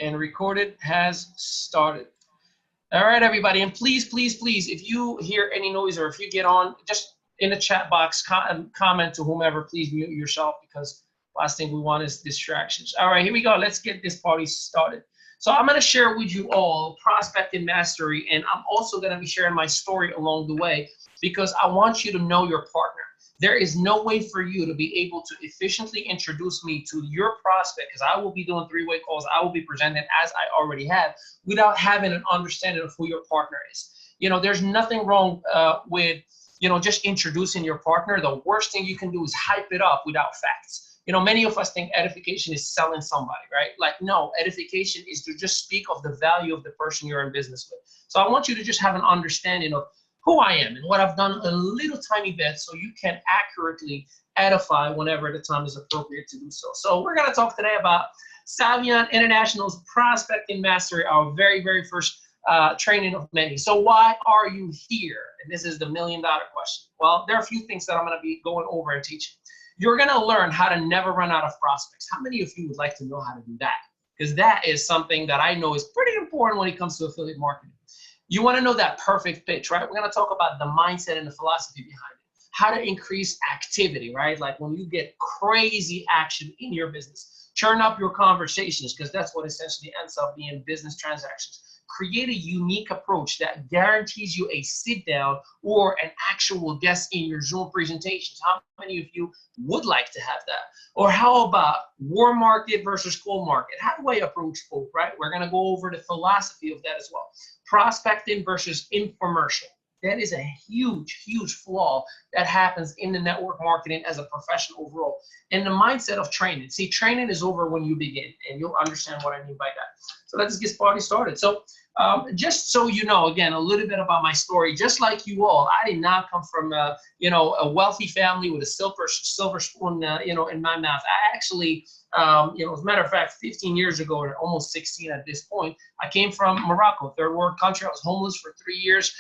And recorded has started. All right, everybody, and please, please, please, if you hear any noise or if you get on, just in the chat box, comment to whomever, please mute yourself, because last thing we want is distractions. All right, here we go. Let's get this party started. So I'm going to share with you all prospecting mastery, and I'm also going to be sharing my story along the way, because I want you to know your partner. There is no way for you to be able to efficiently introduce me to your prospect, because I will be doing three-way calls. I will be presenting as I already have, without having an understanding of who your partner is. You know, there's nothing wrong with, you know, just introducing your partner. The worst thing you can do is hype it up without facts. You know, many of us think edification is selling somebody, right? Like, no, edification is to just speak of the value of the person you're in business with. So I want you to just have an understanding of who I am and what I've done a little tiny bit, so you can accurately edify whenever the time is appropriate to do so. So we're going to talk today about Savion International's Prospecting Mastery, our very, very first training of many. So why are you here? And this is the million-dollar question. Well, there are a few things that I'm going to be going over and teaching. You're going to learn how to never run out of prospects. How many of you would like to know how to do that? Because that is something that I know is pretty important when it comes to affiliate marketing. You want to know that perfect pitch, right? We're going to talk about the mindset and the philosophy behind it. How to increase activity, right? Like when you get crazy action in your business. Churn up your conversations, because that's what essentially ends up being business transactions. Create a unique approach that guarantees you a sit down or an actual guest in your Zoom presentations. How many of you would like to have that? Or how about warm market versus cold market? How do I approach both, right? We're going to go over the philosophy of that as well. Prospecting versus infomercial. That is a huge, huge flaw that happens in the network marketing as a profession overall. And the mindset of training. See, training is over when you begin, and you'll understand what I mean by that. So let's get this party started. So just so you know, again, a little bit about my story. Just like you all, I did not come from you know, a wealthy family with a silver spoon you know, in my mouth. I actually you know, as a matter of fact, 15 years ago, or almost 16 at this point, I came from Morocco, third world country. I was homeless for 3 years.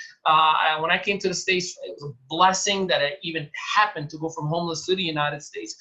When I came to the States, it was a blessing that I even happened to go from homeless to the United States.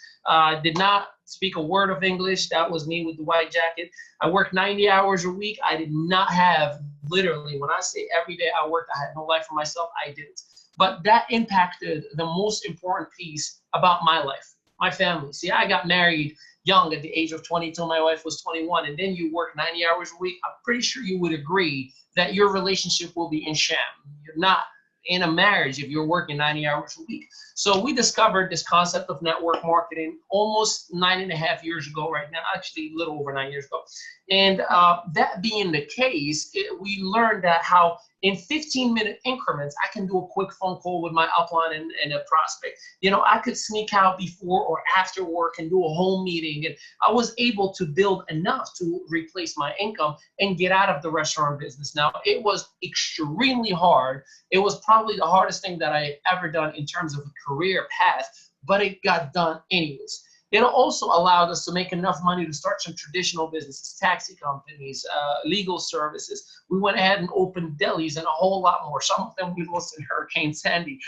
Did not speak a word of English. That was me with the white jacket. I worked 90 hours a week. I did not have, literally, when I say every day I worked, I had no life for myself. I didn't. But that impacted the most important piece about my life, my family. See, I got married young at the age of 22. My wife was 21, and then you work 90 hours a week. I'm pretty sure you would agree that your relationship will be in sham. You're not in a marriage if you're working 90 hours a week. So we discovered this concept of network marketing almost 9.5 years ago right now, actually a little over 9 years ago. And that being the case, we learned that how in 15-minute increments, I can do a quick phone call with my upline and a prospect. You know, I could sneak out before or after work and do a whole meeting. And I was able to build enough to replace my income and get out of the restaurant business. Now, it was extremely hard. It was probably the hardest thing that I ever done in terms of a career path, but it got done anyways. It also allowed us to make enough money to start some traditional businesses, taxi companies, legal services. We went ahead and opened delis and a whole lot more. Some of them we lost in Hurricane Sandy.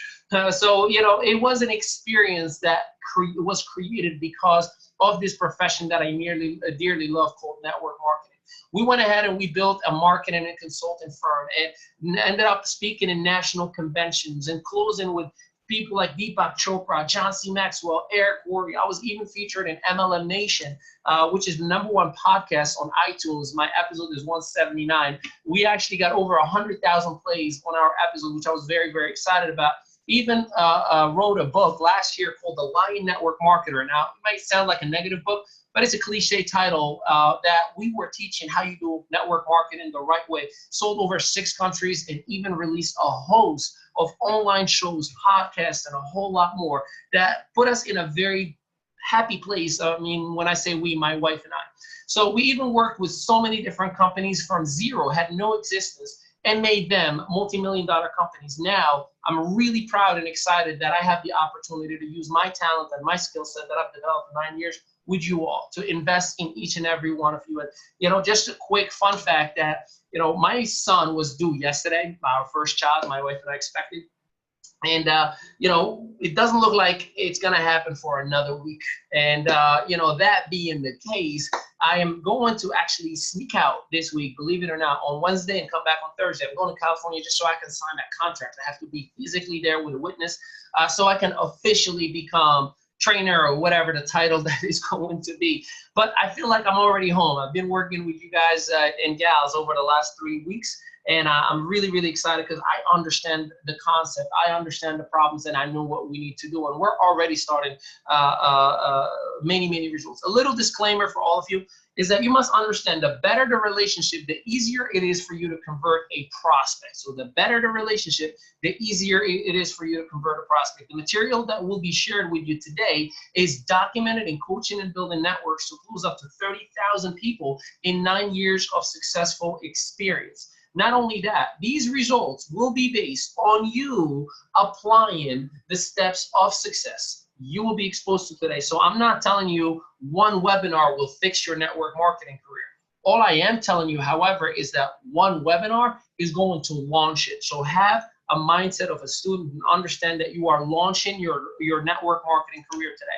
So, you know, it was an experience that was created because of this profession that I dearly love, called network marketing. We went ahead and we built a marketing and consulting firm and ended up speaking in national conventions and closing with people like Deepak Chopra, John C. Maxwell, Eric Worre. I was even featured in MLM Nation, which is the #1 podcast on iTunes. My episode is 179. We actually got over 100,000 plays on our episode, which I was very, very excited about. Even wrote a book last year called The Lion Network Marketer. Now, it might sound like a negative book, but it's a cliche title that we were teaching how you do network marketing the right way. Sold over 6 countries and even released a host of online shows, podcasts, and a whole lot more that put us in a very happy place. I mean, when I say we, my wife and I. So we even worked with so many different companies from zero, had no existence, and made them multi-million-dollar companies. Now, I'm really proud and excited that I have the opportunity to use my talent and my skill set that I've developed in 9 years with you all, to invest in each and every one of you. And, you know, just a quick fun fact that, you know, my son was due yesterday, our first child, my wife and I expected. And it doesn't look like it's gonna happen for another week. And that being the case, I am going to actually sneak out this week, believe it or not, on Wednesday and come back on Thursday. I'm going to California just so I can sign that contract. I have to be physically there with a witness, so I can officially become trainer or whatever the title that is going to be. But I feel like I'm already home. I've been working with you guys and gals over the last 3 weeks. And I'm really, really excited because I understand the concept. I understand the problems, and I know what we need to do. And we're already starting many, many results. A little disclaimer for all of you is that you must understand the better the relationship, the easier it is for you to convert a prospect. So the better the relationship, the easier it is for you to convert a prospect. The material that will be shared with you today is documented in coaching and building networks to close up to 30,000 people in 9 years of successful experience. Not only that, these results will be based on you applying the steps of success you will be exposed to today. So I'm not telling you one webinar will fix your network marketing career. All I am telling you, however, is that one webinar is going to launch it. So have a mindset of a student and understand that you are launching your network marketing career today.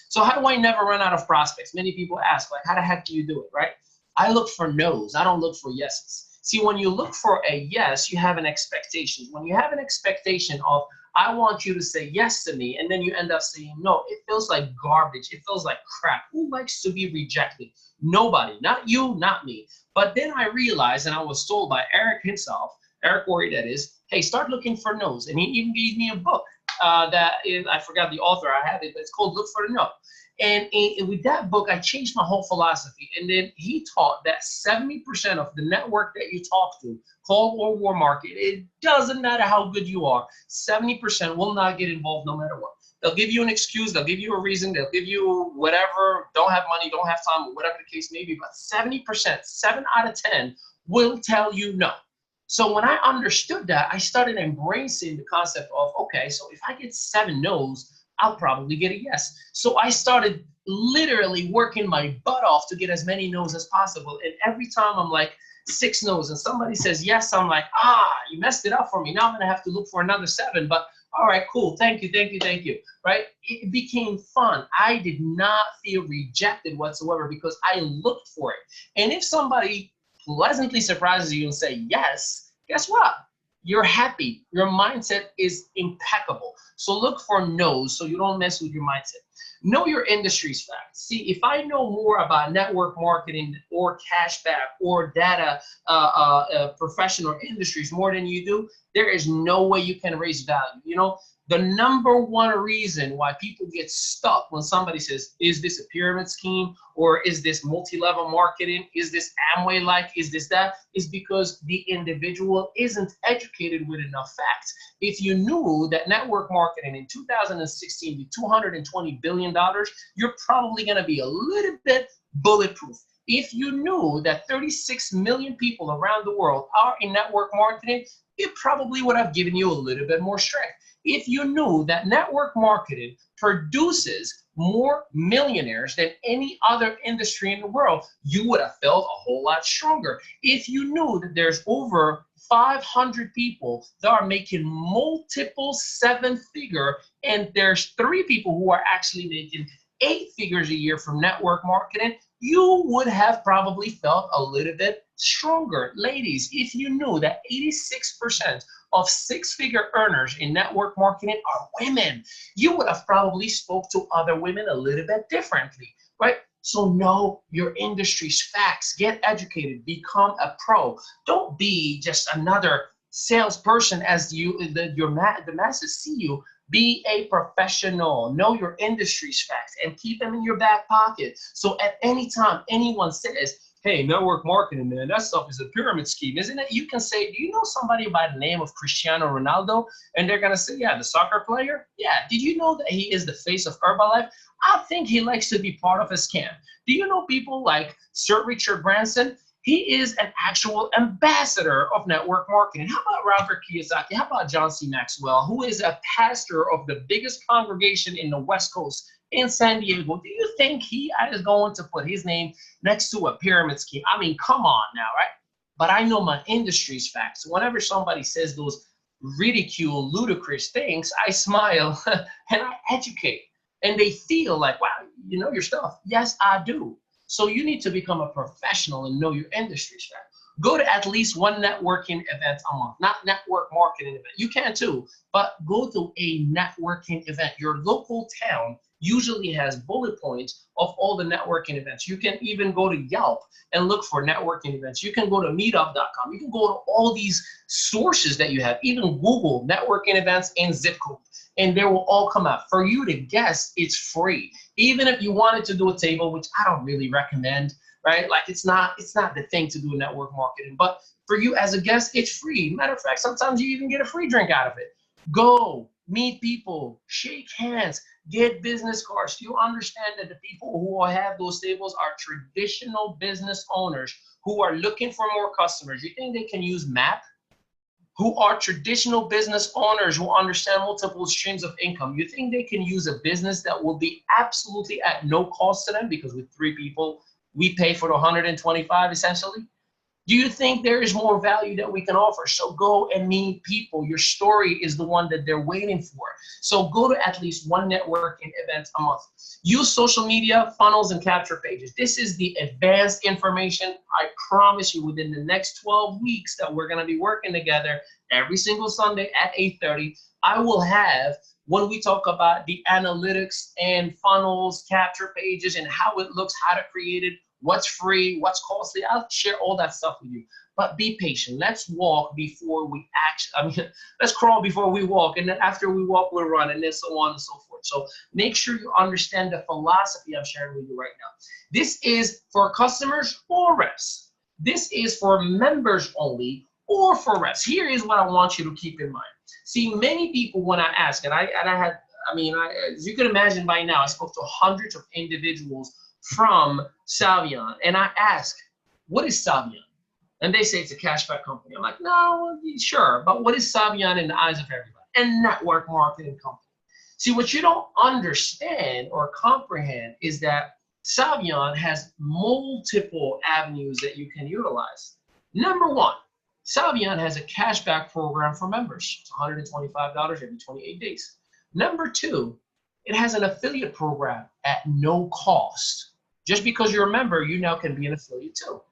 So how do I never run out of prospects? Many people ask, like, how the heck do you do it, right? I look for no's. I don't look for yeses. See, when you look for a yes, you have an expectation. When you have an expectation of, I want you to say yes to me, and then you end up saying no, it feels like garbage. It feels like crap. Who likes to be rejected? Nobody. Not you, not me. But then I realized, and I was told by Eric himself, Eric Worre, that is, hey, start looking for no's. And he even gave me a book I forgot the author. I have it, but it's called Look for the No. And with that book, I changed my whole philosophy. And then he taught that 70% of the network that you talk to, cold or warm market, it doesn't matter how good you are, 70% will not get involved no matter what. They'll give you an excuse, they'll give you a reason, they'll give you whatever, don't have money, don't have time, whatever the case may be. But 70%, 7 out of 10, will tell you no. So when I understood that, I started embracing the concept of, okay, so if I get 7 no's, I'll probably get a yes. So I started literally working my butt off to get as many no's as possible. And every time I'm like 6 no's and somebody says yes, I'm like, you messed it up for me. Now I'm going to have to look for another 7. But all right, cool. Thank you, thank you, thank you. Right? It became fun. I did not feel rejected whatsoever because I looked for it. And if somebody pleasantly surprises you and say yes, guess what? You're happy. Your mindset is impeccable. So look for no's so you don't mess with your mindset. Know your industry's facts. See, if I know more about network marketing or cashback or data professional industries more than you do, there is no way you can raise value. You know, the number one reason why people get stuck when somebody says, is this a pyramid scheme or is this multi-level marketing? Is this Amway-like? Is this that? Is because the individual isn't educated with enough facts. If you knew that network marketing in 2016 be $220 billion, you're probably going to be a little bit bulletproof. If you knew that 36 million people around the world are in network marketing, it probably would have given you a little bit more strength. If you knew that network marketing produces more millionaires than any other industry in the world, you would have felt a whole lot stronger. If you knew that there's over 500 people that are making multiple 7-figure, and there's 3 people who are actually making 8 figures a year from network marketing, you would have probably felt a little bit stronger. Ladies, if you knew that 86% of 6-figure earners in network marketing are women, you would have probably spoke to other women a little bit differently, right? So know your industry's facts, get educated, become a pro. Don't be just another salesperson as the masses see you. Be a professional. Know your industry's facts and keep them in your back pocket. So at any time anyone says, hey, network marketing, man, that stuff is a pyramid scheme, isn't it? You can say, do you know somebody by the name of Cristiano Ronaldo? And they're going to say, yeah, the soccer player? Yeah. Did you know that he is the face of Herbalife? I think he likes to be part of a scam. Do you know people like Sir Richard Branson? He is an actual ambassador of network marketing. How about Robert Kiyosaki? How about John C. Maxwell, who is a pastor of the biggest congregation in the West Coast in San Diego? Do you think he is going to put his name next to a pyramid scheme? I mean, come on now, right? But I know my industry's facts. Whenever somebody says those ridicule ludicrous things, I smile and I educate. And they feel like, wow, you know your stuff. Yes, I do. So you need to become a professional and know your industry strat. Go to at least one networking event a month, not network marketing event. You can too, but go to a networking event. Your local town usually has bullet points of all the networking events. You can even go to Yelp and look for networking events. You can go to meetup.com. You can go to all these sources that you have, even Google networking events and zip code, and they will all come out. For you to guess, it's free. Even if you wanted to do a table, which I don't really recommend, right? Like it's not the thing to do network marketing, but for you as a guest, it's free. Matter of fact, sometimes you even get a free drink out of it. Go meet people, shake hands, get business cards. You understand that the people who have those tables are traditional business owners who are looking for more customers. You think they can use MAP? Who are traditional business owners who understand multiple streams of income. You think they can use a business that will be absolutely at no cost to them, because with 3 people, we pay for the 125 essentially? Do you think there is more value that we can offer? So go and meet people. Your story is the one that they're waiting for. So go to at least one networking event a month. Use social media, funnels, and capture pages. This is the advanced information. I promise you, within the next 12 weeks that we're going to be working together every single Sunday at 8:30, I will have, when we talk about the analytics and funnels, capture pages, and how it looks, how to create it, what's free, what's costly, I'll share all that stuff with you. But be patient. Let's walk before we let's crawl before we walk. And then after we walk, we'll run, and then so on and so forth. So make sure you understand the philosophy I'm sharing with you right now. This is for customers or reps. This is for members only or for reps. Here is what I want you to keep in mind. See, many people, when I ask, as you can imagine by now, I spoke to hundreds of individuals from Savion, and I ask, what is Savion? And they say it's a cashback company. I'm like, no, sure, but what is Savion in the eyes of everybody? A network marketing company. See, what you don't understand or comprehend is that Savion has multiple avenues that you can utilize. Number one, Savion has a cashback program for members. It's $125 every 28 days. Number two, it has an affiliate program at no cost. Just because you're a member, you now can be an affiliate too.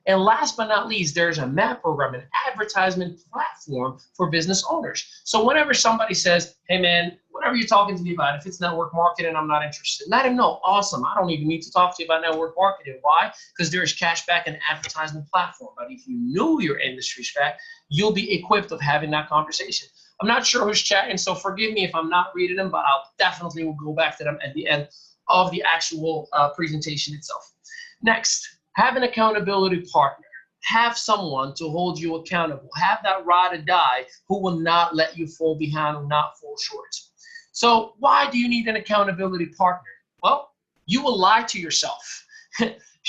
And last but not least, there's a MAP program, an advertisement platform for business owners. So whenever somebody says, hey man, whatever you're talking to me about, if it's network marketing, I'm not interested. Let him know, awesome, I don't even need to talk to you about network marketing. Why? Because there's cashback and advertisement platform. But if you knew your industry strat, you'll be equipped of having that conversation. I'm not sure who's chatting, so forgive me if I'm not reading them, but I'll definitely will go back to them at the end of the actual presentation itself. Next, have an accountability partner. Have someone to hold you accountable. Have that ride or die who will not let you fall behind or not fall short. So why do you need an accountability partner? Well, you will lie to yourself.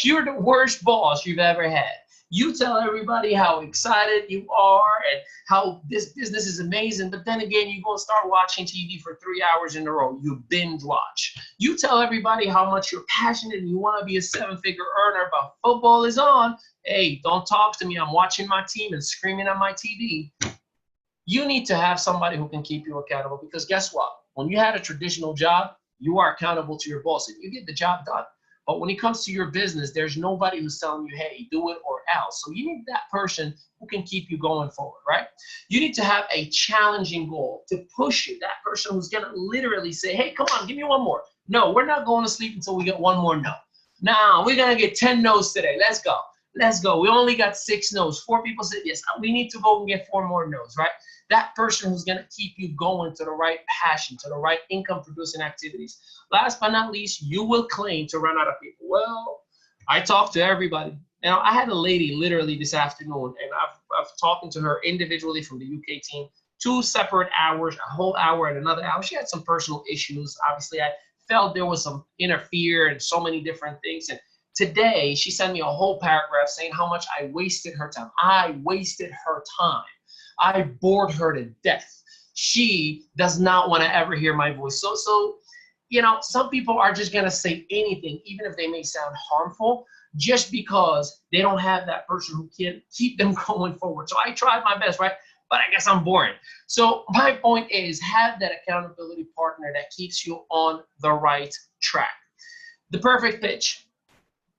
You're the worst boss you've ever had. You tell everybody how excited you are and how this business is amazing, but then again, you go start watching TV for 3 hours in a row. You binge watch. You tell everybody how much you're passionate and you want to be a 7-figure earner, but football is on. Hey, don't talk to me. I'm watching my team and screaming at my TV. You need to have somebody who can keep you accountable, because guess what? When you had a traditional job, you are accountable to your boss and you get the job done. But when it comes to your business, there's nobody who's telling you, hey, do it or else. So you need that person who can keep you going forward, right? You need to have a challenging goal to push you. That person who's going to literally say, hey, come on, give me one more. No, we're not going to sleep until we get one more no. Now, we're going to get 10 no's today. Let's go. Let's go. We only got 6 no's. 4 people said yes. We need to go and get 4 more no's, right? That person who's going to keep you going to the right passion, to the right income-producing activities. Last but not least, you will claim to run out of people. Well, I talked to everybody. Now, I had a lady literally this afternoon, and I've talking to her individually from the UK team, 2 separate hours, a whole hour and another hour. She had some personal issues. Obviously, I felt there was some interfere and so many different things. And today, she sent me a whole paragraph saying how much I wasted her time. I wasted her time. I bored her to death. She does not want to ever hear my voice. So, you know, some people are just going to say anything, even if they may sound harmful, just because they don't have that person who can keep them going forward. So I tried my best, right? but I guess I'm boring. So my point is, have that accountability partner that keeps you on the right track. The perfect pitch,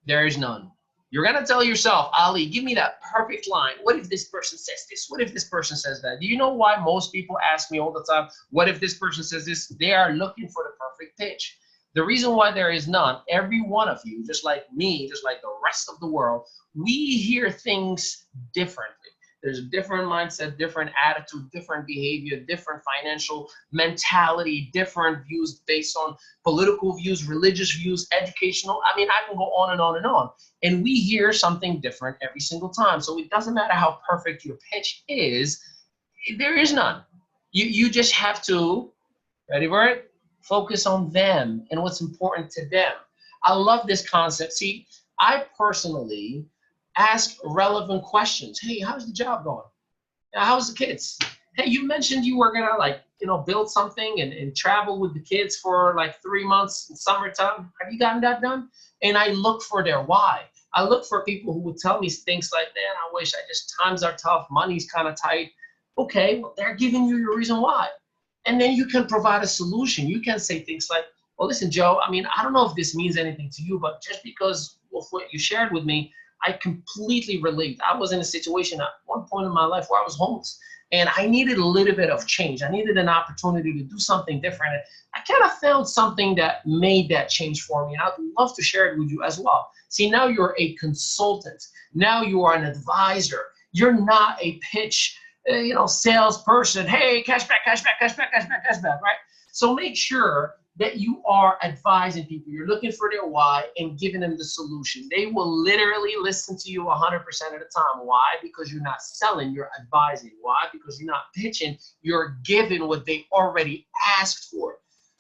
there is none. You're going to tell yourself, Ali, give me that perfect line. What if this person says this? What if this person says that? Do you know why most people ask me all the time, what if this person says this? They are looking for the perfect pitch. The reason why there is none, every one of you, just like me, just like the rest of the world, we hear things differently. There's a different mindset, different attitude, different behavior, different financial mentality, different views based on political views, religious views, educational. I mean, I can go on and on and on. And we hear something different every single time. So it doesn't matter how perfect your pitch is, there is none. You just have to, ready for it? Focus on them and what's important to them. I love this concept. See, I personally ask relevant questions. Hey, how's the job going? How's the kids? Hey, you mentioned you were gonna build something and travel with the kids for like 3 months in summertime. Have you gotten that done? And I look for their why. I look for people who would tell me things like, man, I wish times are tough, money's kind of tight. Okay, well, they're giving you your reason why. And then you can provide a solution. You can say things like, well, listen, Joe, I mean, I don't know if this means anything to you, but just because of what you shared with me, I completely relate. I was in a situation at one point in my life where I was homeless and I needed a little bit of change. I needed an opportunity to do something different. And I kind of found something that made that change for me. And I'd love to share it with you as well. See, now you're a consultant. Now you are an advisor. You're not a pitch salesperson. Hey, cashback, cashback, cashback, cashback, cashback, right? So make sure that you are advising people. You're looking for their why and giving them the solution. They will literally listen to you 100% of the time. Why? Because you're not selling, you're advising. Why? Because you're not pitching, you're giving what they already asked for.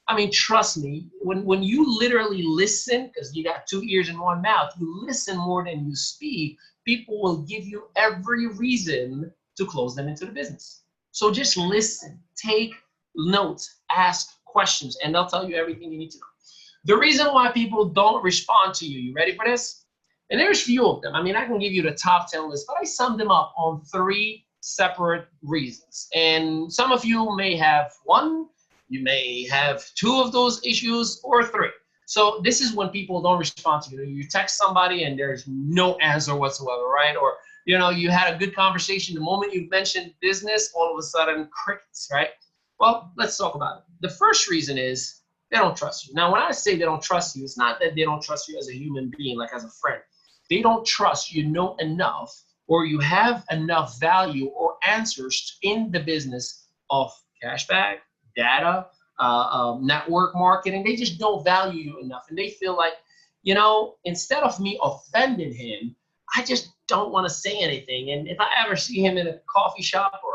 I mean, trust me, when you literally listen, because you got 2 ears and 1 mouth, you listen more than you speak, people will give you every reason to close them into the business. So just listen, take notes, ask questions, and they'll tell you everything you need to know. The reason why people don't respond to you ready for this? And there's few of them. I mean, I can give you the top 10 list, but I summed them up on 3 separate reasons. And some of you may have 1, you may have 2 of those issues, or 3. So this is when people don't respond to you. You text somebody and there's no answer whatsoever, right? Or you had a good conversation. The moment you mentioned business, all of a sudden crickets, right? Well, let's talk about it. The first reason is they don't trust you. Now, when I say they don't trust you, it's not that they don't trust you as a human being, like as a friend. They don't trust you know enough, or you have enough value or answers in the business of cashback, data, network marketing. They just don't value you enough. And they feel like, instead of me offending him, I just don't want to say anything. And if I ever see him in a coffee shop or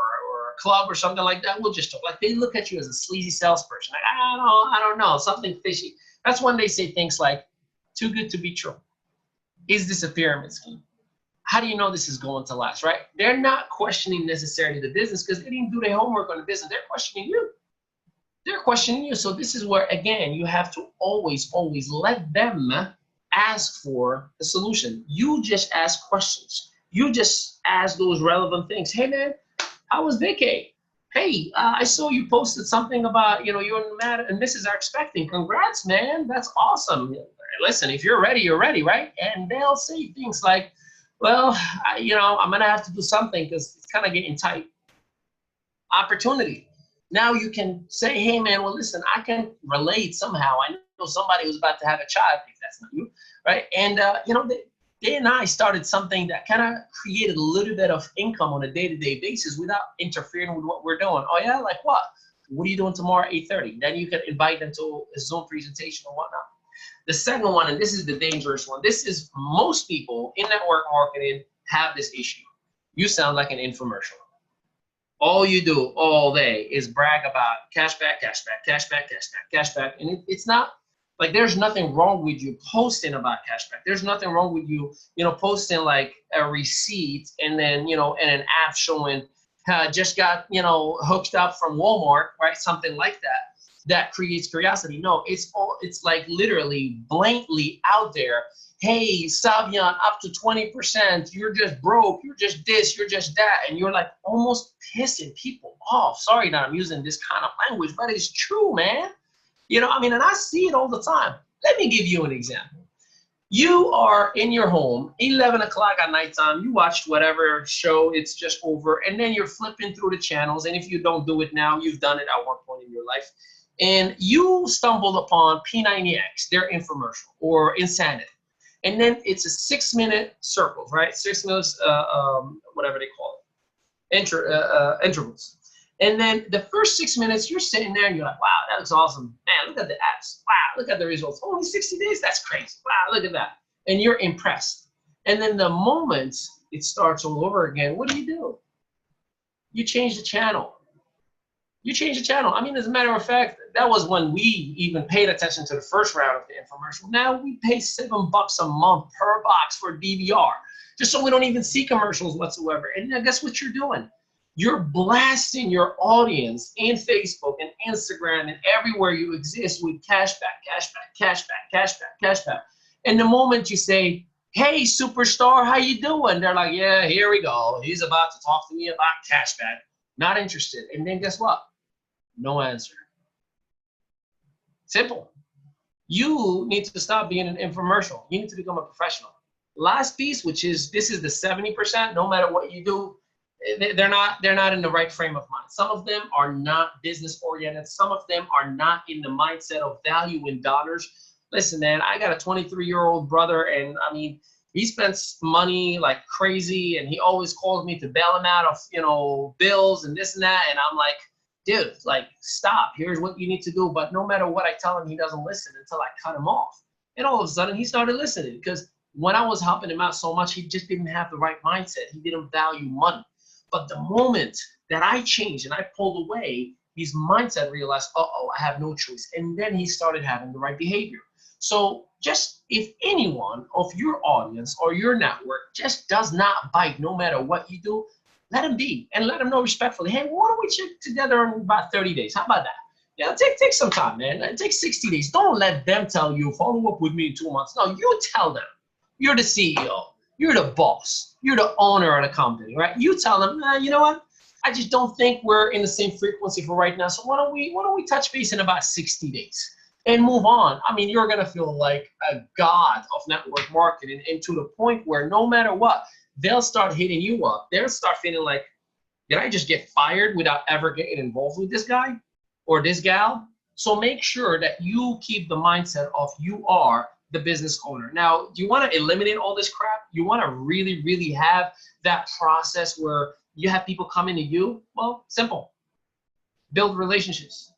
a club or something like that, we'll just talk. Like, they look at you as a sleazy salesperson. Like, I don't know, something fishy. That's when they say things like, too good to be true. Is this a pyramid scheme? How do you know this is going to last, right? They're not questioning necessarily the business because they didn't do their homework on the business. They're questioning you. They're questioning you. So this is where, again, you have to always let them ask for a solution. You just ask questions. You just ask those relevant things. Hey, man, how was vacay? Hey, I saw you posted something about, you and Matt and Mrs. are expecting. Congrats, man. That's awesome. Listen, if you're ready, right? And they'll say things like, well, I'm going to have to do something because it's kind of getting tight. Opportunity. Now you can say, hey, man, well, listen, I can relate somehow. I know somebody who's about to have a child, if that's not you, right? And, they and I started something that kind of created a little bit of income on a day-to-day basis without interfering with what we're doing. Oh, yeah? Like what? What are you doing tomorrow at 8:30? Then you can invite them to a Zoom presentation or whatnot. The second one, and this is the dangerous one, this is most people in network marketing have this issue. You sound like an infomercial. All you do all day is brag about cashback, cashback, cashback, cashback, cashback. And it's not like there's nothing wrong with you posting about cashback. There's nothing wrong with you, posting like a receipt and then, and an app showing just got, hooked up from Walmart, right? Something like that creates curiosity. No, it's like literally blatantly out there. hey, Savion, up to 20%, you're just broke, you're just this, you're just that. And you're like almost pissing people off. Sorry that I'm using this kind of language, but it's true, man. You know, I mean, and I see it all the time. Let me give you an example. You are in your home, 11 o'clock at nighttime, you watched whatever show, it's just over, and then you're flipping through the channels, and if you don't do it now, you've done it at one point in your life, and you stumbled upon P90X, their infomercial, or Insanity. And then it's a 6-minute circle, right? 6 minutes, whatever they call it, intervals. And then the first 6 minutes, you're sitting there and you're like, wow, that looks awesome. Man, look at the apps. Wow, look at the results. Only 60 days? That's crazy. Wow, look at that. And you're impressed. And then the moment it starts all over again, what do? You change the channel. You change the channel. I mean, as a matter of fact, that was when we even paid attention to the first round of the infomercial. Now we pay $7 a month per box for DVR, just so we don't even see commercials whatsoever. And now guess what you're doing? You're blasting your audience in Facebook and Instagram and everywhere you exist with cashback, cashback, cashback, cashback, cashback. And the moment you say, hey, superstar, how you doing? They're like, yeah, here we go. He's about to talk to me about cashback. Not interested. And then guess what? No answer. Simple. You need to stop being an infomercial. You need to become a professional. Last piece, which is, this is the 70%, no matter what you do, they're not in the right frame of mind. Some of them are not business oriented. Some of them are not in the mindset of value in dollars. Listen, man, I got a 23-year-old brother, and I mean, he spends money like crazy, and he always calls me to bail him out of, you know, bills and this and that. And I'm like, dude, like, stop. Here's what you need to do. But no matter what I tell him, he doesn't listen until I cut him off. And all of a sudden, he started listening, because when I was helping him out so much, he just didn't have the right mindset. He didn't value money. But the moment that I changed and I pulled away, his mindset realized, uh-oh, I have no choice. And then he started having the right behavior. So just, if anyone of your audience or your network just does not bite no matter what you do, let him be, and let him know respectfully, hey, why don't we check together in about 30 days? How about that? Yeah, take some time, man. Take 60 days. Don't let them tell you, follow up with me in 2 months. No, you tell them. You're the CEO. You're the boss. You're the owner of the company, right? You tell them, you know what? I just don't think we're in the same frequency for right now. So why don't we touch base in about 60 days and move on? I mean, you're gonna feel like a god of network marketing, and to the point where no matter what, they'll start hitting you up. They'll start feeling like, did I just get fired without ever getting involved with this guy or this gal? So make sure that you keep the mindset of you are the business owner. Now, do you want to eliminate all this crap? You want to really, really have that process where you have people coming to you? Well, simple. Build relationships.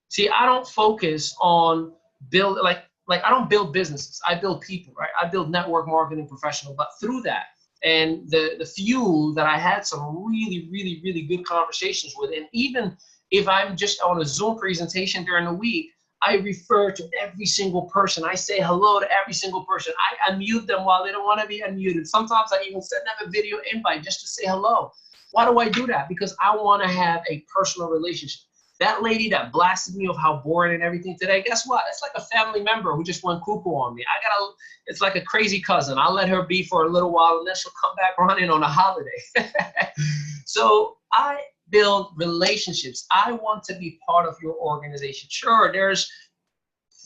See, I don't focus on build, like I don't build businesses. I build people, right? I build network marketing professionals. But through that, and the few that I had some really, really, really good conversations with, and even if I'm just on a Zoom presentation during the week, I refer to every single person. I say hello to every single person. I unmute them while they don't want to be unmuted. Sometimes I even send them a video invite just to say hello. Why do I do that? Because I want to have a personal relationship. That lady that blasted me of how boring and everything today, guess what? It's like a family member who just went cuckoo on me. It's like a crazy cousin. I'll let her be for a little while, and then she'll come back running on a holiday. So I build relationships. I want to be part of your organization. Sure, there's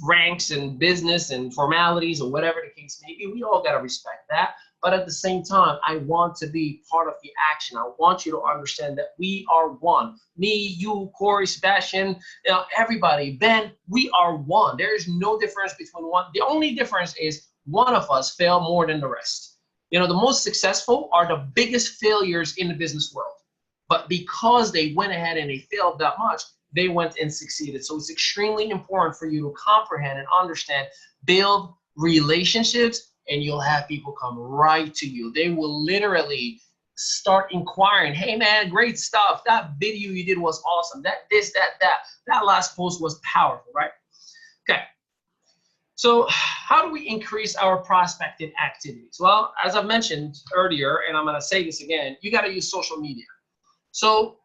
ranks and business and formalities or whatever the case may be. We all got to respect that. But at the same time, I want to be part of the action. I want you to understand that we are one. Me, you, Corey, Sebastian, everybody, Ben, we are one. There is no difference between one. The only difference is one of us fail more than the rest. You know, the most successful are the biggest failures in the business world. But because they went ahead and they failed that much, they went and succeeded. So it's extremely important for you to comprehend and understand, build relationships, and you'll have people come right to you. They will literally start inquiring, hey man, great stuff. That video you did was awesome. That last post was powerful, right? Okay. So how do we increase our prospecting activities? Well, as I mentioned earlier, and I'm gonna say this again, you gotta use social media. So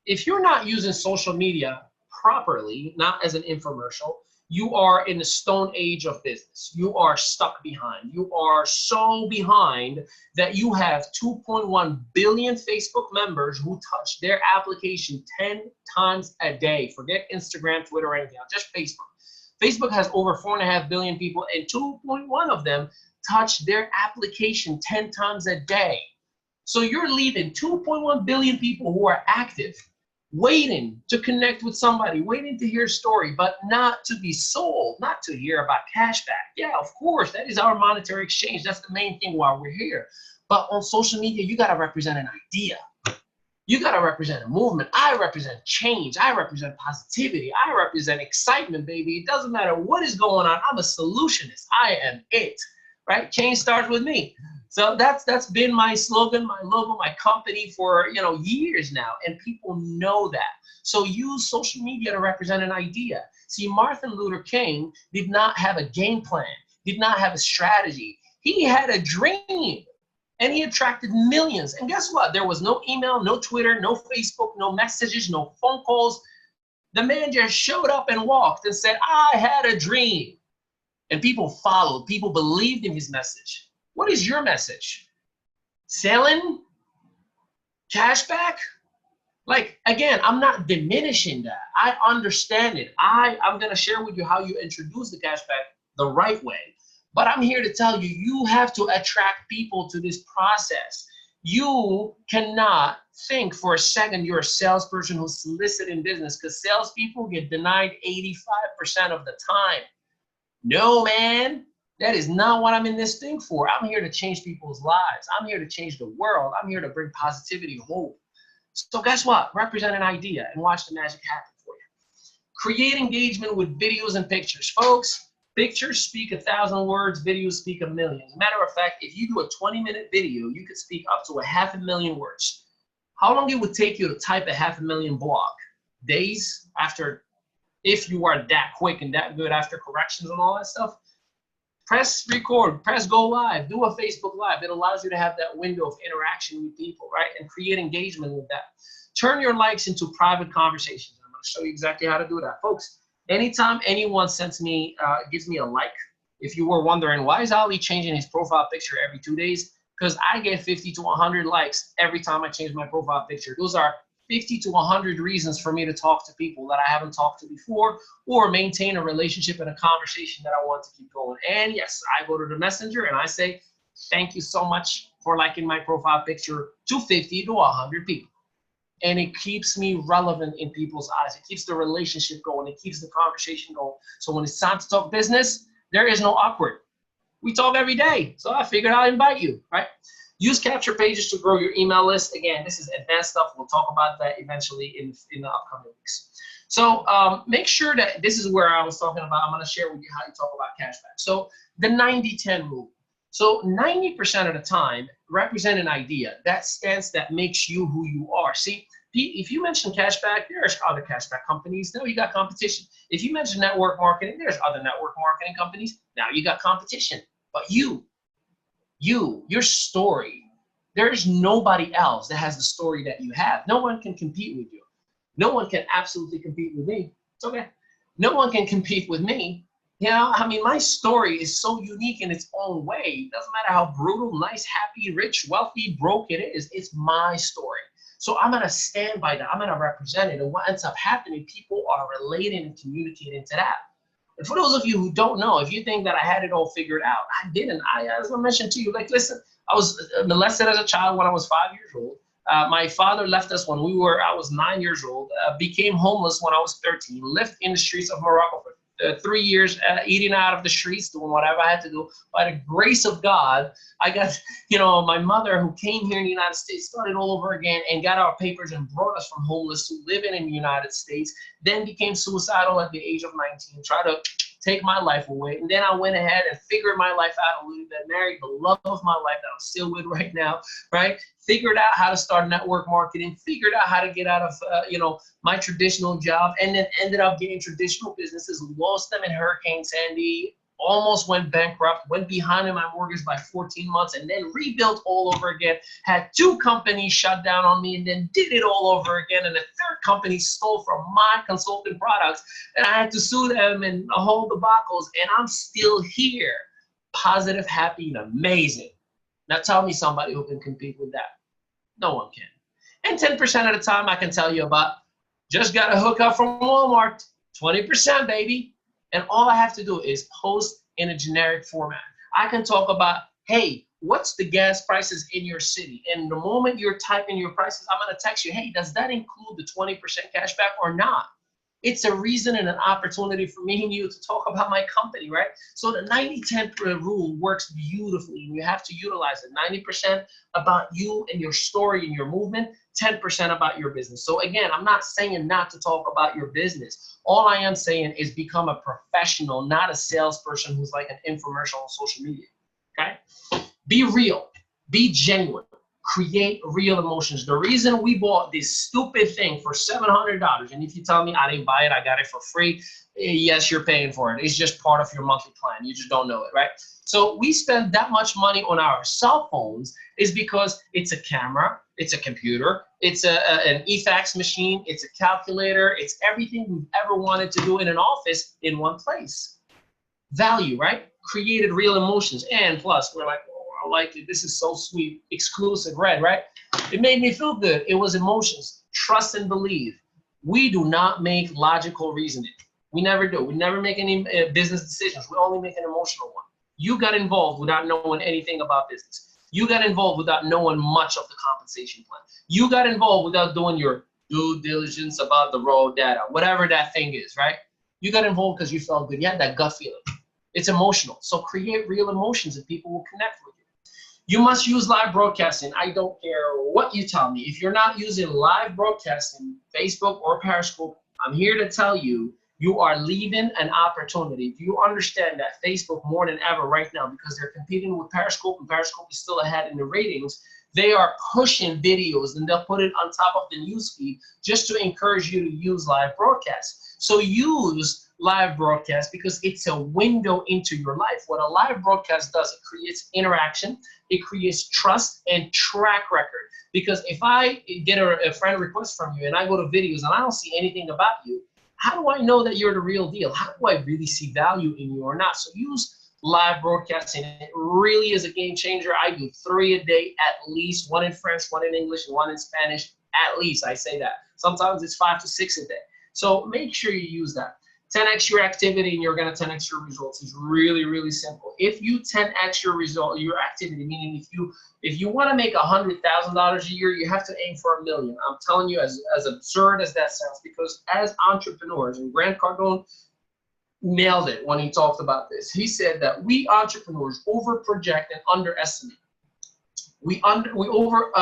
if you're not using social media properly, not as an infomercial, you are in the stone age of business. You are stuck behind. You are so behind that you have 2.1 billion Facebook members who touch their application 10 times a day. Forget Instagram, Twitter, or anything else, just Facebook. Facebook has over 4.5 billion people, and 2.1 of them touch their application 10 times a day. So you're leaving 2.1 billion people who are active, waiting to connect with somebody, waiting to hear a story, but not to be sold, not to hear about cashback. Yeah, of course, that is our monetary exchange. That's the main thing why we're here. But on social media, you got to represent an idea. You got to represent a movement. I represent change. I represent positivity. I represent excitement, baby. It doesn't matter what is going on. I'm a solutionist. I am it, right? Change starts with me. So that's been my slogan, my logo, my company for years now, and people know that. So use social media to represent an idea. See, Martin Luther King did not have a game plan, did not have a strategy. He had a dream, and he attracted millions. And guess what? There was no email, no Twitter, no Facebook, no messages, no phone calls. The man just showed up and walked and said, I had a dream. And people followed. People believed in his message. What is your message? Selling? Cashback? Like, again, I'm not diminishing that. I understand it. I'm going to share with you how you introduce the cashback the right way. But I'm here to tell you, you have to attract people to this process. You cannot think for a second you're a salesperson who's soliciting business, because salespeople get denied 85% of the time. No, man. That is not what I'm in this thing for. I'm here to change people's lives. I'm here to change the world. I'm here to bring positivity, hope. So guess what? Represent an idea and watch the magic happen for you. Create engagement with videos and pictures. Folks, pictures speak 1,000 words, videos speak 1,000,000. As a matter of fact, if you do a 20-minute video, you could speak up to 500,000 words. How long it would take you to type 500,000 blog? Days after, if you are that quick and that good after corrections and all that stuff? Press record, press go live, do a Facebook Live. It allows you to have that window of interaction with people, right? And create engagement with that. Turn your likes into private conversations. I'm going to show you exactly how to do that. Folks, anytime anyone sends me, gives me a like, if you were wondering, why is Ali changing his profile picture every 2 days? Because I get 50 to 100 likes every time I change my profile picture. Those are 50 to 100 reasons for me to talk to people that I haven't talked to before, or maintain a relationship and a conversation that I want to keep going. And yes, I go to the messenger and I say, thank you so much for liking my profile picture to 50 to 100 people. And it keeps me relevant in people's eyes. It keeps the relationship going. It keeps the conversation going. So when it's time to talk business, there is no awkward. We talk every day. So I figured I'd invite you, right? Use capture pages to grow your email list. Again, this is advanced stuff. We'll talk about that eventually in the upcoming weeks. So make sure that this is where I was talking about. I'm going to share with you how you talk about cashback. So the 90-10 rule. So 90% of the time, represent an idea. That stance that makes you who you are. See, if you mention cashback, there's other cashback companies. Now you got competition. If you mention network marketing, there's other network marketing companies. Now you got competition. But your story, there's nobody else that has the story that you have. No one can compete with you. No one can absolutely compete with me. It's okay. No one can compete with me. You know, I mean, my story is so unique in its own way. It doesn't matter how brutal, nice, happy, rich, wealthy, broke it is. It's my story. So I'm going to stand by that. I'm going to represent it. And what ends up happening, people are relating and communicating to that. And for those of you who don't know, if you think that I had it all figured out, I didn't. As I mentioned to you, like, listen, I was molested as a child when I was 5 years old. My father left us when I was 9 years old, became homeless when I was 13, lived in the streets of Morocco for 3 years, eating out of the streets, doing whatever I had to do. By the grace of God, I got, my mother, who came here in the United States, started all over again and got our papers and brought us from homeless to living in the United States, then became suicidal at the age of 19, tried to take my life away. And then I went ahead and figured my life out a little bit, married the love of my life that I'm still with right now, right? Figured out how to start network marketing, figured out how to get out of, my traditional job, and then ended up getting traditional businesses, lost them in Hurricane Sandy, almost went bankrupt, went behind in my mortgage by 14 months, and then rebuilt all over again, had 2 companies shut down on me, and then did it all over again, and a 3rd company stole from my consulting products, and I had to sue them and a whole debacles, and I'm still here, positive, happy, and amazing. Now tell me somebody who can compete with that. No one can. And 10% of the time I can tell you about, just got a hookup from Walmart, 20%, baby. And all I have to do is post in a generic format. I can talk about, hey, what's the gas prices in your city? And the moment you're typing your prices, I'm gonna text you, hey, does that include the 20% cash back or not? It's a reason and an opportunity for me and you to talk about my company, right? So the 90-10 rule works beautifully, and you have to utilize it. 90% about you and your story and your movement, 10% about your business. So again, I'm not saying not to talk about your business. All I am saying is become a professional, not a salesperson who's like an infomercial on social media, okay? Be real, be genuine. Create real emotions. The reason we bought this stupid thing for $700, and if you tell me I didn't buy it, I got it for free, yes, you're paying for it. It's just part of your monthly plan. You just don't know it, right? So we spend that much money on our cell phones is because it's a camera, it's a computer, it's an e-fax machine, it's a calculator, it's everything we've ever wanted to do in an office in one place. Value, right? Created real emotions. And plus, we're like, I like it. This is so sweet. Exclusive red, right? It made me feel good. It was emotions. Trust and believe. We do not make logical reasoning. We never do. We never make any business decisions. We only make an emotional one. You got involved without knowing anything about business. You got involved without knowing much of the compensation plan. You got involved without doing your due diligence about the raw data, whatever that thing is, right? You got involved because you felt good. You had that gut feeling. It's emotional. So create real emotions and people will connect with you. You must use live broadcasting. I don't care what you tell me. If you're not using live broadcasting, Facebook or Periscope, I'm here to tell you, you are leaving an opportunity. If you understand that Facebook more than ever right now, because they're competing with Periscope and Periscope is still ahead in the ratings, they are pushing videos and they'll put it on top of the newsfeed just to encourage you to use live broadcasts. So use live broadcast because it's a window into your life. What a live broadcast does, it creates interaction, it creates trust and track record. Because if I get a friend request from you and I go to videos and I don't see anything about you, how do I know that you're the real deal? How do I really see value in you or not? So use live broadcasting. It really is a game changer. I do 3 a day at least, 1 in French, 1 in English, and 1 in Spanish, at least. I say that. Sometimes it's 5 to 6 a day. So make sure you use that. 10x your activity and you're going to 10x your results. It's really, really simple. If you 10x your result, your activity, meaning if you want to make $100,000 a year, you have to aim for $1 million. I'm telling you, as absurd as that sounds, because as entrepreneurs, and Grant Cardone nailed it when he talked about this. He said that we entrepreneurs over project and underestimate. We over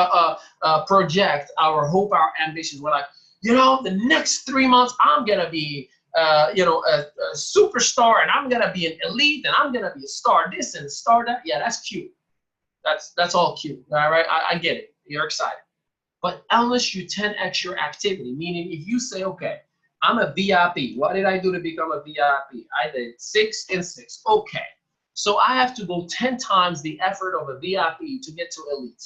project our hope, our ambitions. We're like, the next 3 months I'm gonna be a superstar, and I'm gonna be an elite, and I'm gonna be a star this and a star that. Yeah, that's cute. That's all cute. All right, I get it. You're excited, but unless you 10x your activity, meaning if you say, okay, I'm a VIP. What did I do to become a VIP? I did 6 and 6. Okay, so I have to go 10 times the effort of a VIP to get to elite.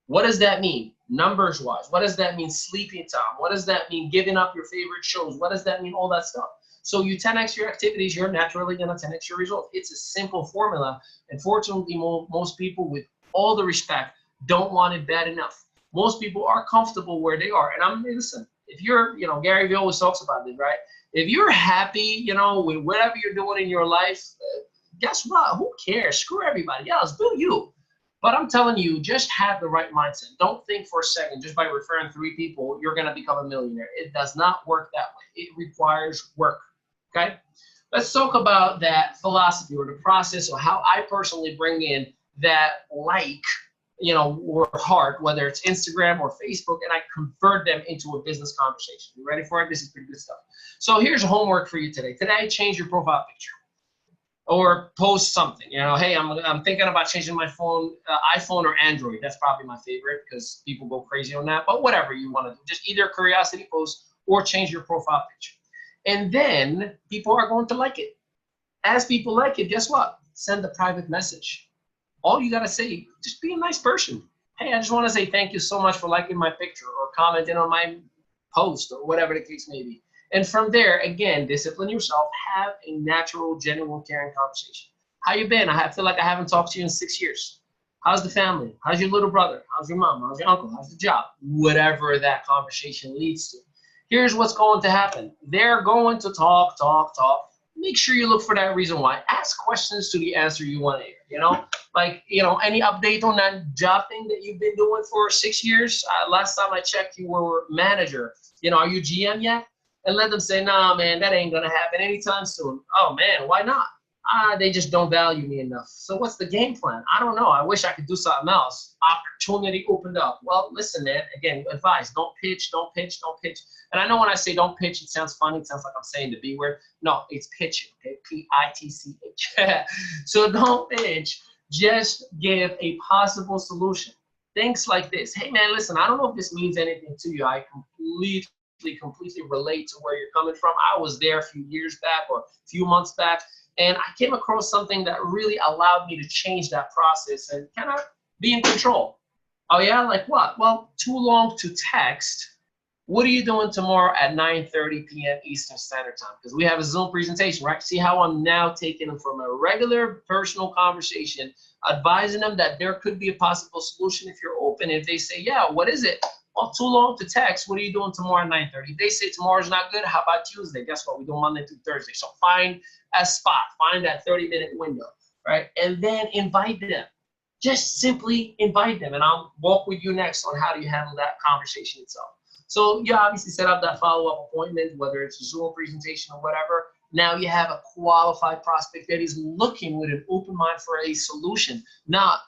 What does that mean? Numbers wise. What does that mean? Sleeping time. What does that mean? Giving up your favorite shows. What does that mean? All that stuff. So you 10x your activities, you're naturally going to 10x your results. It's a simple formula. Unfortunately, most people, with all the respect, don't want it bad enough. Most people are comfortable where they are. And listen, if you're, Gary Vee always talks about this, right? If you're happy, with whatever you're doing in your life, guess what? Who cares? Screw everybody else. Do you. But I'm telling you, just have the right mindset. Don't think for a second, just by referring 3 people, you're going to become a millionaire. It does not work that way. It requires work, okay? Let's talk about that philosophy or the process of how I personally bring in that or heart, whether it's Instagram or Facebook, and I convert them into a business conversation. You ready for it? This is pretty good stuff. So here's homework for you today. Today, change your profile picture. Or post something, hey, I'm thinking about changing my phone, iPhone or Android. That's probably my favorite because people go crazy on that. But whatever you want to do, just either a curiosity post or change your profile picture. And then people are going to like it. As people like it, guess what? Send a private message. All you gotta say, just be a nice person. Hey, I just want to say thank you so much for liking my picture or commenting on my post or whatever the case may be. And from there, again, discipline yourself. Have a natural, genuine, caring conversation. How you been? I feel like I haven't talked to you in 6 years. How's the family? How's your little brother? How's your mom? How's your uncle? How's the job? Whatever that conversation leads to. Here's what's going to happen. They're going to talk, talk, talk. Make sure you look for that reason why. Ask questions to the answer you want to hear, you know? Like, you know, any update on that job thing that you've been doing for 6 years? Last time I checked, you were manager. You know, are you GM yet? And let them say, nah, man, that ain't going to happen anytime soon. Oh, man, why not? They just don't value me enough. So what's the game plan? I don't know. I wish I could do something else. Opportunity opened up. Well, listen, man, again, advice, don't pitch, don't pitch, don't pitch. And I know when I say don't pitch, it sounds funny. It sounds like I'm saying the B word. No, it's pitching, okay? P-I-T-C-H. So don't pitch. Just give a possible solution. Things like this. Hey, man, listen, I don't know if this means anything to you. I completely relate to where you're coming from. I was there a few years back or a few months back, and I came across something that really allowed me to change that process and kind of be in control. Oh, yeah? Like what? Well, too long to text. What are you doing tomorrow at 9:30 p.m. Eastern Standard Time? Because we have a Zoom presentation, right? See how I'm now taking them from a regular personal conversation, advising them that there could be a possible solution if you're open. If they say, yeah, what is it? Well, too long to text. What are you doing tomorrow at 9:30? If they say tomorrow's not good, how about Tuesday? Guess what? We do Monday through Thursday. So find a spot, find that 30-minute window, right? And then invite them. Just simply invite them. And I'll walk with you next on how do you handle that conversation itself. So you obviously set up that follow-up appointment, whether it's a Zoom presentation or whatever. Now you have a qualified prospect that is looking with an open mind for a solution, not,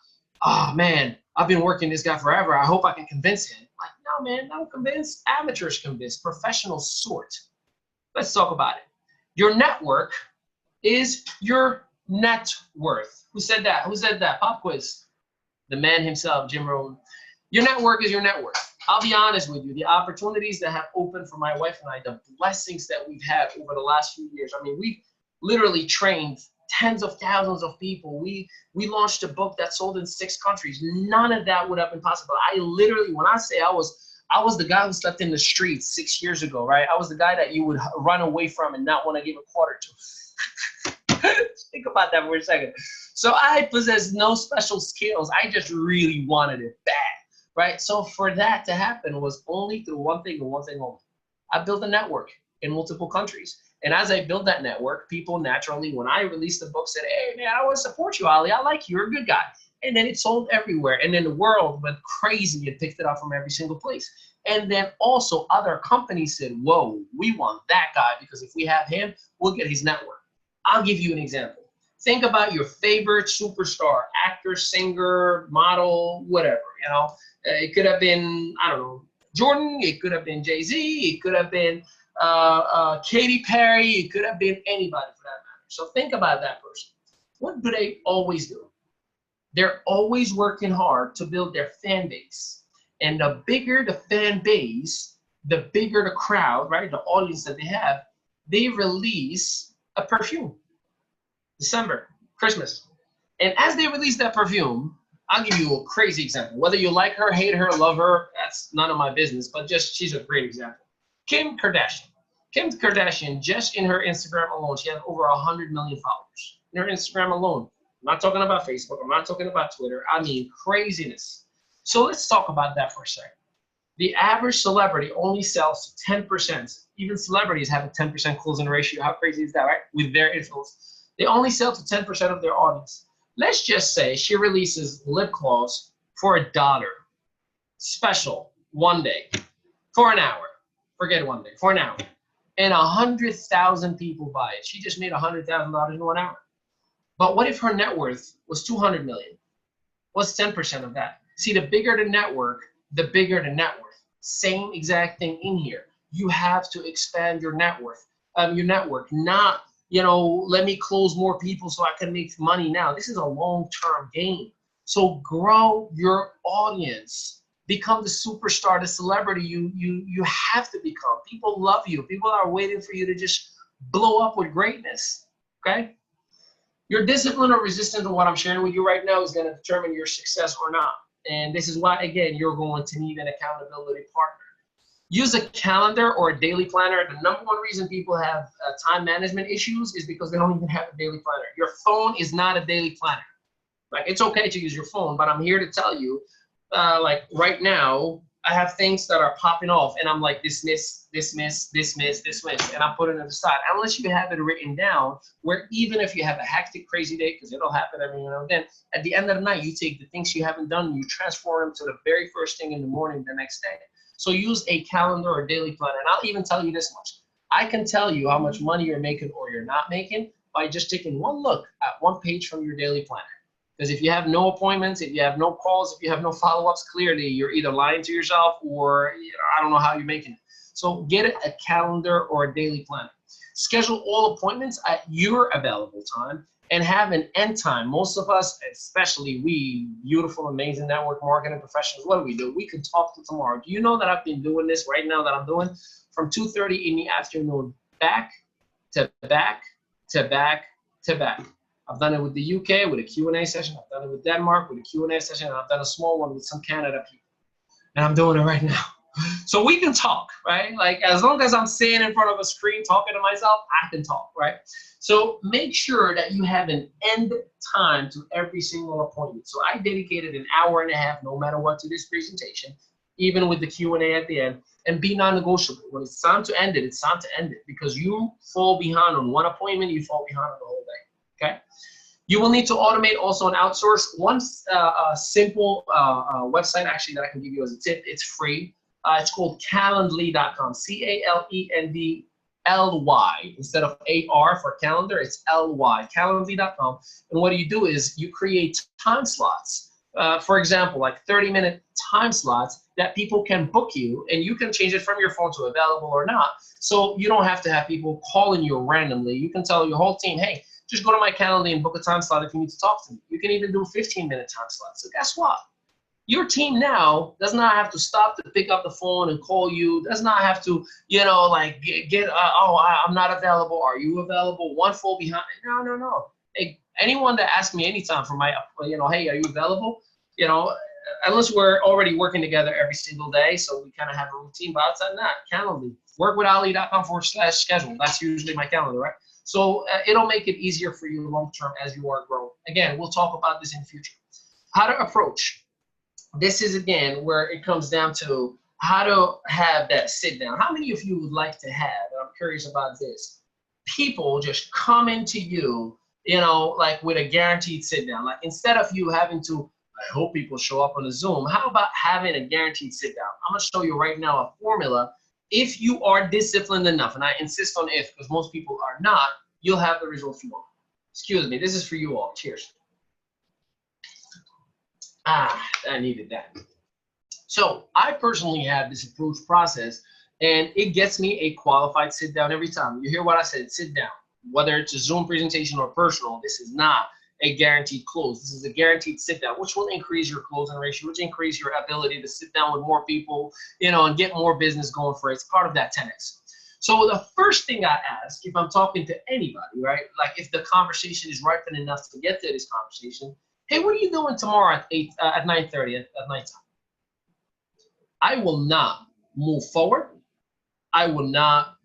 oh man, I've been working this guy forever. I hope I can convince him. Like, no, man, don't convince. Amateurs convince. Professionals sort. Let's talk about it. Your network is your net worth. Who said that? Who said that? Pop quiz. The man himself, Jim Rohn. Your network is your net worth. I'll be honest with you, the opportunities that have opened for my wife and I, the blessings that we've had over the last few years. I mean, we've literally trained tens of thousands of people. We launched a book that sold in 6 countries. None of that would have been possible. I literally, when I say I was the guy who slept in the streets 6 years ago, right? I was the guy that you would run away from and not want to give a quarter to. Think about that for a second. So I possess no special skills. I just really wanted it bad. Right? So for that to happen was only through one thing and one thing only. I built a network in multiple countries. And as I built that network, people naturally, when I released the book, said, hey, man, I want to support you, Ali. I like you. You're a good guy. And then it sold everywhere. And then the world went crazy and picked it up from every single place. And then also other companies said, whoa, we want that guy because if we have him, we'll get his network. I'll give you an example. Think about your favorite superstar, actor, singer, model, whatever, you know. It could have been, I don't know, Jordan. It could have been Jay-Z. It could have been Katy Perry. It could have been anybody for that matter. So think about that person. What do they always do? They're always working hard to build their fan base. And the bigger the fan base, the bigger the crowd, right, the audience that they have, they release a perfume. December, Christmas. And as they release that perfume, I'll give you a crazy example. Whether you like her, hate her, love her, that's none of my business, but just she's a great example. Kim Kardashian. Kim Kardashian, just in her Instagram alone, she has over 100 million followers. In her Instagram alone. I'm not talking about Facebook. I'm not talking about Twitter. I mean craziness. So let's talk about that for a second. The average celebrity only sells to 10%. Even celebrities have a 10% closing ratio. How crazy is that, right? With their influence. They only sell to 10% of their audience. Let's just say she releases lip gloss for $1. Special, one day, for an hour. Forget one day, for an hour. And 100,000 people buy it. She just made $100,000 in 1 hour. But what if her net worth was 200 million? What's 10% of that? See, the bigger the network, the bigger the net worth. Same exact thing in here. You have to expand your net worth, not, you know, let me close more people so I can make money now. This is a long-term game. So grow your audience. Become the superstar, the celebrity you have to become. People love you. People are waiting for you to just blow up with greatness, okay? Your discipline or resistance to what I'm sharing with you right now is going to determine your success or not. And this is why, again, you're going to need an accountability partner. Use a calendar or a daily planner. The number one reason people have time management issues is because they don't even have a daily planner. Your phone is not a daily planner. Like, it's okay to use your phone, but I'm here to tell you, like right now, I have things that are popping off, and I'm like, dismiss, dismiss, dismiss, dismiss, and I'm putting it aside. Unless you have it written down, where even if you have a hectic, crazy day, because it'll happen every now and then, at the end of the night, you take the things you haven't done, and you transform them to the very first thing in the morning the next day. So use a calendar or daily planner, and I'll even tell you this much. I can tell you how much money you're making or you're not making by just taking one look at one page from your daily planner. Because if you have no appointments, if you have no calls, if you have no follow-ups, clearly you're either lying to yourself or I don't know how you're making it. So get a calendar or a daily planner. Schedule all appointments at your available time and have an end time. Most of us, especially we beautiful, amazing network marketing professionals, what do? We can talk to tomorrow. Do you know that I've been doing this right now that I'm doing from 2:30 in the afternoon, back to back to back to back. I've done it with the UK with a Q&A session. I've done it with Denmark with a Q&A session. And I've done a small one with some Canada people. And I'm doing it right now. So we can talk, right? Like, as long as I'm sitting in front of a screen talking to myself, I can talk, right? So make sure that you have an end time to every single appointment. So I dedicated an hour and a half, no matter what, to this presentation, even with the Q&A at the end, and be non-negotiable. When it's time to end it, it's time to end it, because you fall behind on one appointment, you fall behind on the whole day. Okay. You will need to automate also and outsource. One simple website actually that I can give you as a tip. It's free. It's called Calendly.com. Calendly. Instead of AR for calendar, it's LY. Calendly.com. And what you do is you create time slots. For example, like 30-minute time slots that people can book you, and you can change it from your phone to available or not. So you don't have to have people calling you randomly. You can tell your whole team, hey, just go to my calendar and book a time slot if you need to talk to me. You can even do a 15-minute time slot. So guess what? Your team now does not have to stop to pick up the phone and call you. Does not have to, like I'm not available. Are you available? One fall behind. No. Hey, anyone that asks me anytime for my, hey, are you available? Unless we're already working together every single day, so we kind of have a routine. But outside of that, Calendly, workwithali.com/schedule. That's usually my calendar, right? So it'll make it easier for you long-term as you are growing. Again, we'll talk about this in the future. How to approach. This is, again, where it comes down to how to have that sit down. How many of you would like to have, and I'm curious about this, people just come into you, like with a guaranteed sit down. Like, instead of you having to, I hope people show up on a Zoom, how about having a guaranteed sit down? I'm going to show you right now a formula. If you are disciplined enough, and I insist on if, because most people are not, you'll have the results you want. Excuse me, this is for you all. Cheers. I needed that. So I personally have this approach process, and it gets me a qualified sit down every time. You hear what I said, sit down. Whether it's a Zoom presentation or personal, this is not a guaranteed close. This is a guaranteed sit down, which will increase your closing ratio, which increase your ability to sit down with more people, and get more business going for it. It's part of that 10X. So the first thing I ask, if I'm talking to anybody, right, like if the conversation is ripened enough to get to this conversation, hey, what are you doing tomorrow at 9:30 at nighttime? I will not move forward. I will not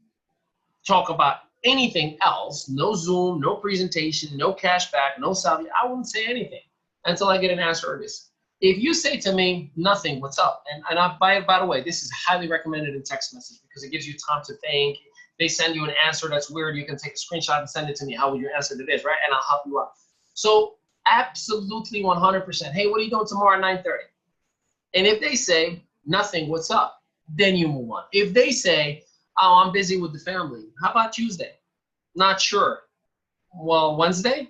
talk about anything else. No Zoom, no presentation, no cashback, no salary. I wouldn't say anything until I get an answer to this. If you say to me, nothing, what's up? And by the way, this is highly recommended in text message because it gives you time to think. They send you an answer that's weird. You can take a screenshot and send it to me. How would you answer to this, right? And I'll help you out. So absolutely 100%. Hey, what are you doing tomorrow at 9:30? And if they say, nothing, what's up? Then you move on. If they say, oh, I'm busy with the family. How about Tuesday? Not sure. Well, Wednesday?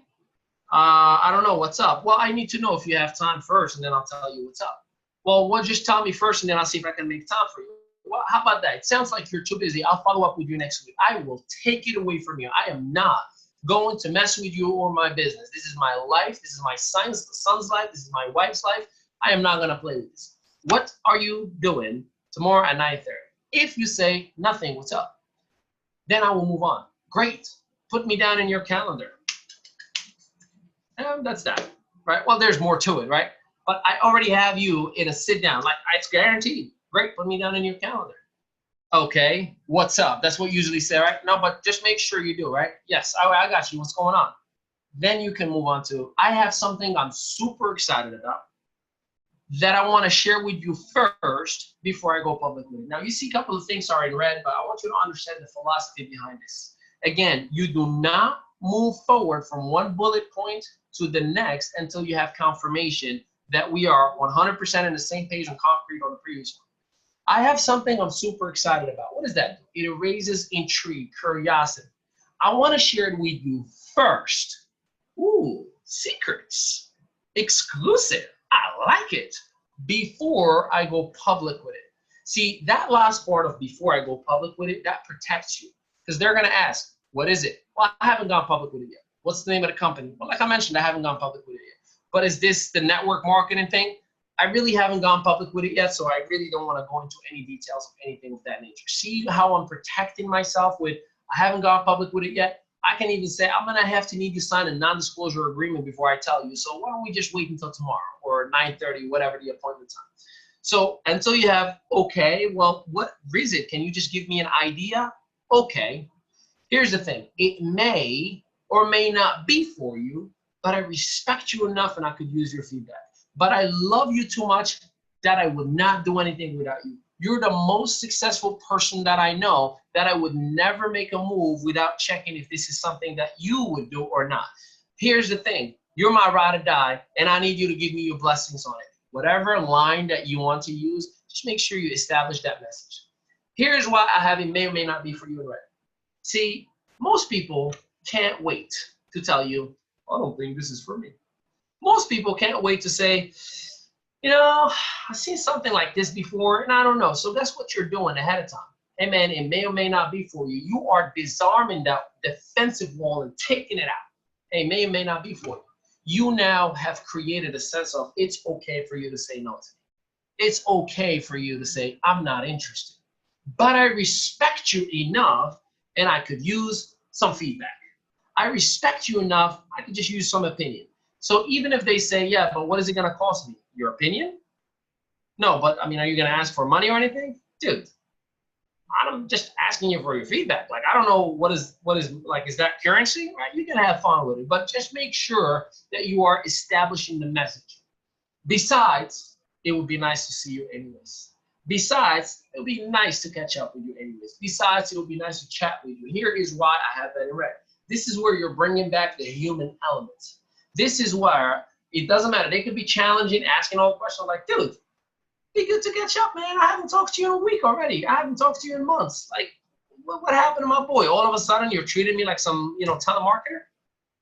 I don't know. What's up? Well, I need to know if you have time first, and then I'll tell you what's up. Well, just tell me first, and then I'll see if I can make time for you. Well, how about that? It sounds like you're too busy. I'll follow up with you next week. I will take it away from you. I am not going to mess with you or my business. This is my life. This is my son's life. This is my wife's life. I am not going to play with this. What are you doing tomorrow at 9:30? If you say nothing, what's up? Then I will move on. Great. Put me down in your calendar. And that's that, right? Well, there's more to it, right? But I already have you in a sit down. Like, it's guaranteed. Great, put me down in your calendar. Okay, what's up? That's what you usually say, right? No, but just make sure you do, right? Yes, I got you. What's going on? Then you can move on to, I have something I'm super excited about that I want to share with you first before I go public with it. Now, you see a couple of things are in red, but I want you to understand the philosophy behind this. Again, you do not move forward from one bullet point to the next until you have confirmation that we are 100% in the same page on concrete on the previous one. I have something I'm super excited about. What does that do? It raises intrigue, curiosity. I want to share it with you first. Ooh, secrets, exclusive. I like it. Before I go public with it. See, that last part of before I go public with it, that protects you. Because they're going to ask, what is it? Well, I haven't gone public with it yet. What's the name of the company? Well, like I mentioned, I haven't gone public with it yet. But is this the network marketing thing? I really haven't gone public with it yet, so I really don't want to go into any details of anything of that nature. See how I'm protecting myself with, I haven't gone public with it yet. I can even say, I'm going to have to need you to sign a non-disclosure agreement before I tell you. So why don't we just wait until tomorrow or 9:30, whatever the appointment time. So until you have, okay, well, what is it? Can you just give me an idea? Okay. Here's the thing. It may or may not be for you, but I respect you enough and I could use your feedback. But I love you too much that I would not do anything without you. You're the most successful person that I know that I would never make a move without checking if this is something that you would do or not. Here's the thing. You're my ride or die, and I need you to give me your blessings on it. Whatever line that you want to use, just make sure you establish that message. Here's why I have it may or may not be for you in red. See, most people can't wait to tell you, I don't think this is for me. Most people can't wait to say, you know, I've seen something like this before, and I don't know. So that's what you're doing ahead of time. Hey, man, it may or may not be for you. You are disarming that defensive wall and taking it out. Hey, may or may not be for you. You now have created a sense of it's okay for you to say no to me. It's okay for you to say, I'm not interested. But I respect you enough, and I could use some feedback. I respect you enough, I could just use some opinion. So even if they say, yeah, but what is it going to cost me? Your opinion? No, but I mean, are you going to ask for money or anything? Dude, I'm just asking you for your feedback. Like, I don't know what is like, is that currency? Right? You can have fun with it, but just make sure that you are establishing the message. Besides, it would be nice to see you anyways. Besides, it would be nice to catch up with you anyways. Besides, it would be nice to chat with you. Here is why I have that in red. This is where you're bringing back the human element. This is where it doesn't matter. They could be challenging, asking all the questions like, dude, be good to catch up, man. I haven't talked to you in a week already. I haven't talked to you in months. Like, what happened to my boy? All of a sudden, you're treating me like some, telemarketer,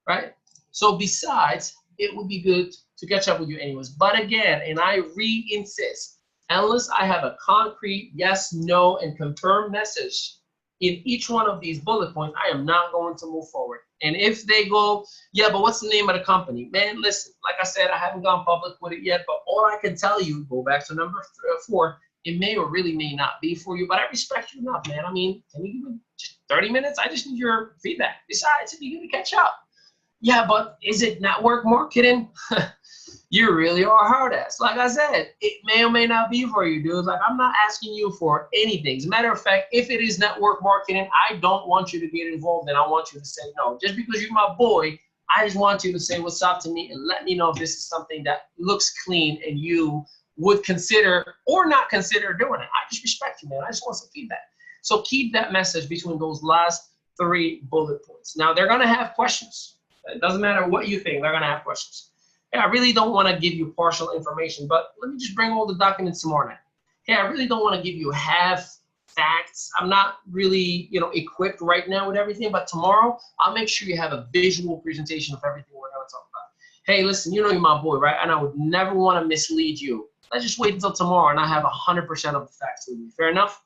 right? So besides, it would be good to catch up with you anyways. But again, and I re-insist, unless I have a concrete yes, no, and confirmed message in each one of these bullet points, I am not going to move forward. And if they go, yeah, but what's the name of the company? Man, listen, like I said, I haven't gone public with it yet, but all I can tell you, go back to number 4, it may or really may not be for you, but I respect you enough, man. I mean, can you give me just 30 minutes? I just need your feedback. Besides, it'd be good to catch up. Yeah, but is it network marketing? You really are a hard ass. Like I said, it may or may not be for you, dude. Like, I'm not asking you for anything. As a matter of fact, if it is network marketing, I don't want you to get involved, and I want you to say no. Just because you're my boy, I just want you to say what's up to me and let me know if this is something that looks clean and you would consider or not consider doing it. I just respect you, man. I just want some feedback. So keep that message between those last 3 bullet points. Now, they're going to have questions. It doesn't matter what you think. They're going to have questions. Hey, I really don't want to give you partial information, but let me just bring all the documents tomorrow night. Hey, I really don't want to give you half facts. I'm not really, equipped right now with everything, but tomorrow I'll make sure you have a visual presentation of everything we're going to talk about. Hey, listen, you're my boy, right? And I would never want to mislead you. Let's just wait until tomorrow and I have 100% of the facts with you. Fair enough?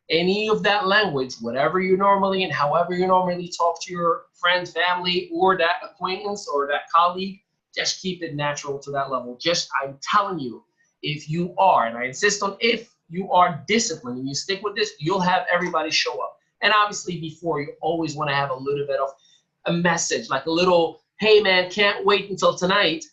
Any of that language, whatever you normally and however you normally talk to your friends, family, or that acquaintance or that colleague, just keep it natural to that level. I'm telling you, if you are, and I insist on if you are disciplined and you stick with this, you'll have everybody show up. And obviously before, you always want to have a little bit of a message, like a little, hey man, can't wait until tonight.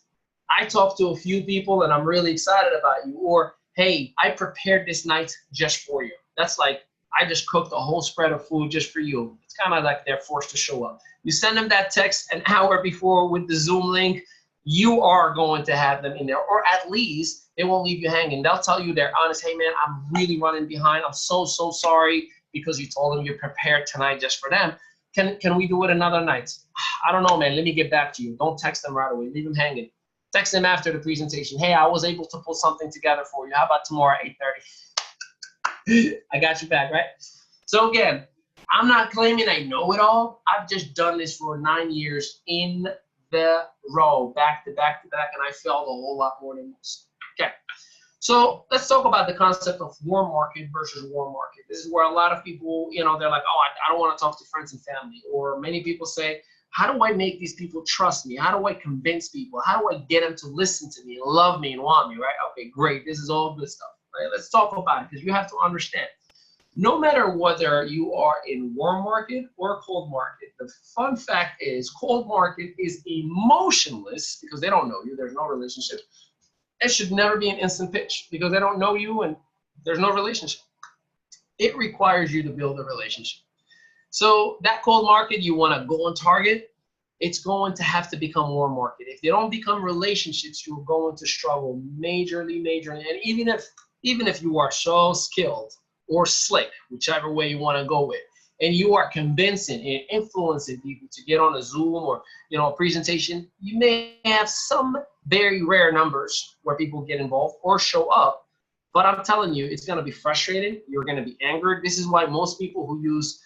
I talked to a few people and I'm really excited about you. Or, hey, I prepared this night just for you. That's like, I just cooked a whole spread of food just for you. It's kind of like they're forced to show up. You send them that text an hour before with the Zoom link, you are going to have them in there. Or at least they won't leave you hanging. They'll tell you they're honest, hey man, I'm really running behind. I'm so sorry, because you told them you're prepared tonight just for them. Can we do it another night? I don't know, man. Let me get back to you. Don't text them right away. Leave them hanging. Text them after the presentation. Hey, I was able to pull something together for you. How about tomorrow at 8:30? I got you back, right? So again, I'm not claiming I know it all. I've just done this for 9 years in the row, back to back to back, and I failed a whole lot more than most. Okay. So let's talk about the concept of warm market versus warm market. This is where a lot of people, they're like, oh, I don't want to talk to friends and family. Or many people say, how do I make these people trust me? How do I convince people? How do I get them to listen to me and love me and want me, right? Okay, great. This is all good stuff. Right? Let's talk about it, because you have to understand, no matter whether you are in warm market or cold market, the fun fact is cold market is emotionless because they don't know you. There's no relationship. It should never be an instant pitch because they don't know you and there's no relationship. It requires you to build a relationship. So that cold market you want to go and target, it's going to have to become warm market. If they don't become relationships, you're going to struggle majorly. And even if you are so skilled or slick, whichever way you want to go with, and you are convincing and influencing people to get on a Zoom or a presentation, you may have some very rare numbers where people get involved or show up. But I'm telling you, it's going to be frustrating. You're going to be angered. This is why most people who use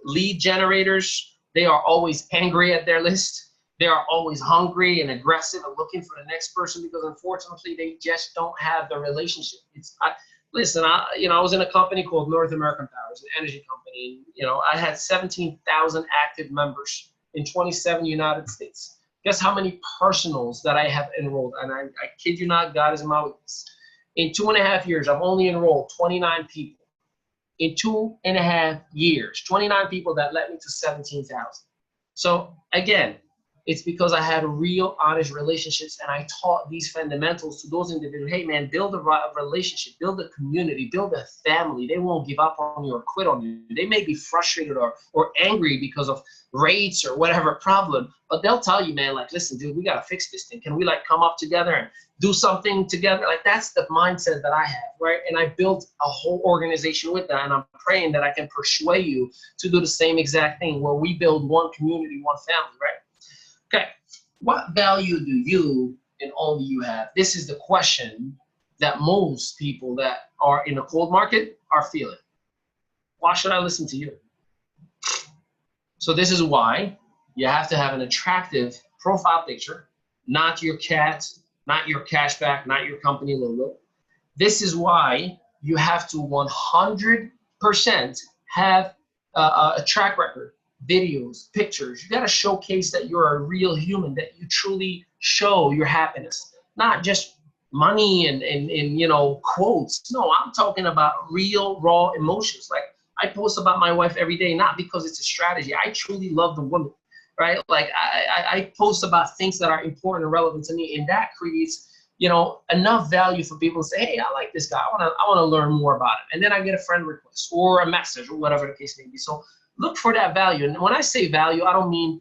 lead generators, they are always angry at their list. They are always hungry and aggressive and looking for the next person because unfortunately they just don't have the relationship. Listen, I was in a company called North American Power, it's an energy company. I had 17,000 active members in 27 United States. Guess how many personals that I have enrolled? And I kid you not, God is my witness. In 2.5 years, I've only enrolled 29 people. In 2.5 years, 29 people that led me to 17,000. So again, it's because I had real honest relationships and I taught these fundamentals to those individuals. Hey man, build a relationship, build a community, build a family. They won't give up on you or quit on you. They may be frustrated or angry because of rates or whatever problem, but they'll tell you, man, like, listen, dude, we got to fix this thing. Can we come up together and do something together? Like, that's the mindset that I have, right? And I built a whole organization with that, and I'm praying that I can persuade you to do the same exact thing where we build one community, one family, right? Okay, what value do you and only you have? This is the question that most people that are in a cold market are feeling. Why should I listen to you? So this is why you have to have an attractive profile picture, not your cat, not your cashback, not your company logo. This is why you have to 100% have a track record. Videos, pictures. You got to showcase that you're a real human, that you truly show your happiness, not just money and quotes. No, I'm talking about real, raw emotions. Like, I post about my wife every day, not because it's a strategy. I truly love the woman, right? Like, I post about things that are important and relevant to me, and that creates enough value for people to say, hey, I like this guy. I want to learn more about him. And then I get a friend request or a message or whatever the case may be. So look for that value. And when I say value, I don't mean,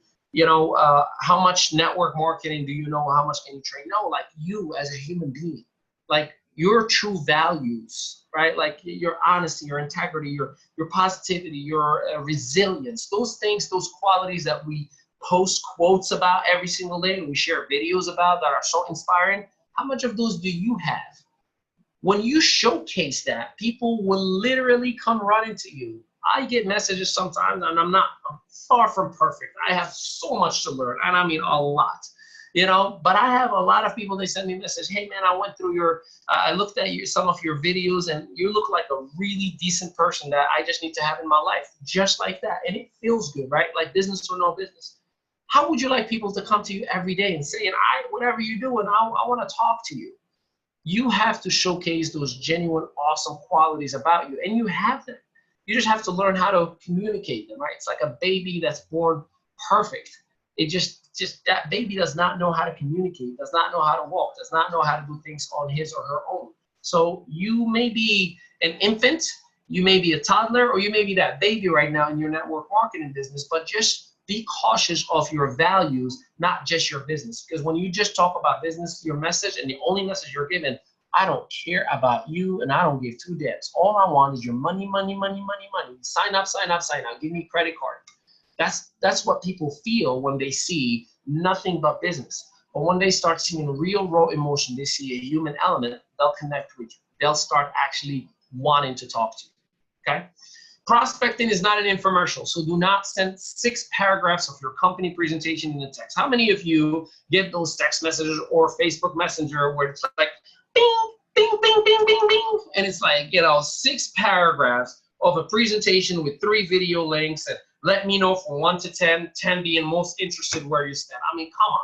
how much network marketing do you know? How much can you train? No, like you as a human being, like your true values, right? Like your honesty, your integrity, your positivity, your resilience, those things, those qualities that we post quotes about every single day and we share videos about that are so inspiring. How much of those do you have? When you showcase that, people will literally come running to you. I get messages sometimes, and I'm far from perfect. I have so much to learn, and I mean a lot, but I have a lot of people, they send me a message, hey man, I went through I looked at some of your videos, and you look like a really decent person that I just need to have in my life, just like that. And it feels good, right? Like business or no business. How would you like people to come to you every day and say, whatever you do, and I want to talk to you? You have to showcase those genuine, awesome qualities about you, and you have them. You just have to learn how to communicate them, right? It's like a baby that's born perfect. Just that baby does not know how to communicate, does not know how to walk, does not know how to do things on his or her own. So you may be an infant, you may be a toddler, or you may be that baby right now in your network marketing business, but just be cautious of your values, not just your business. Because when you just talk about business, your message and the only message you're given, I don't care about you and I don't give two debts. All I want is your money, money, money, money, money. Sign up, sign up, sign up. Give me a credit card. That's what people feel when they see nothing but business. But when they start seeing real raw emotion, they see a human element, they'll connect with you. They'll start actually wanting to talk to you, okay? Prospecting is not an infomercial, so do not send 6 paragraphs of your company presentation in a text. How many of you get those text messages or Facebook Messenger where it's like, bing, bing, bing, bing, bing, bing, and it's like, 6 paragraphs of a presentation with 3 video links and let me know from 1 to 10, 10 being most interested where you stand. I mean, come on.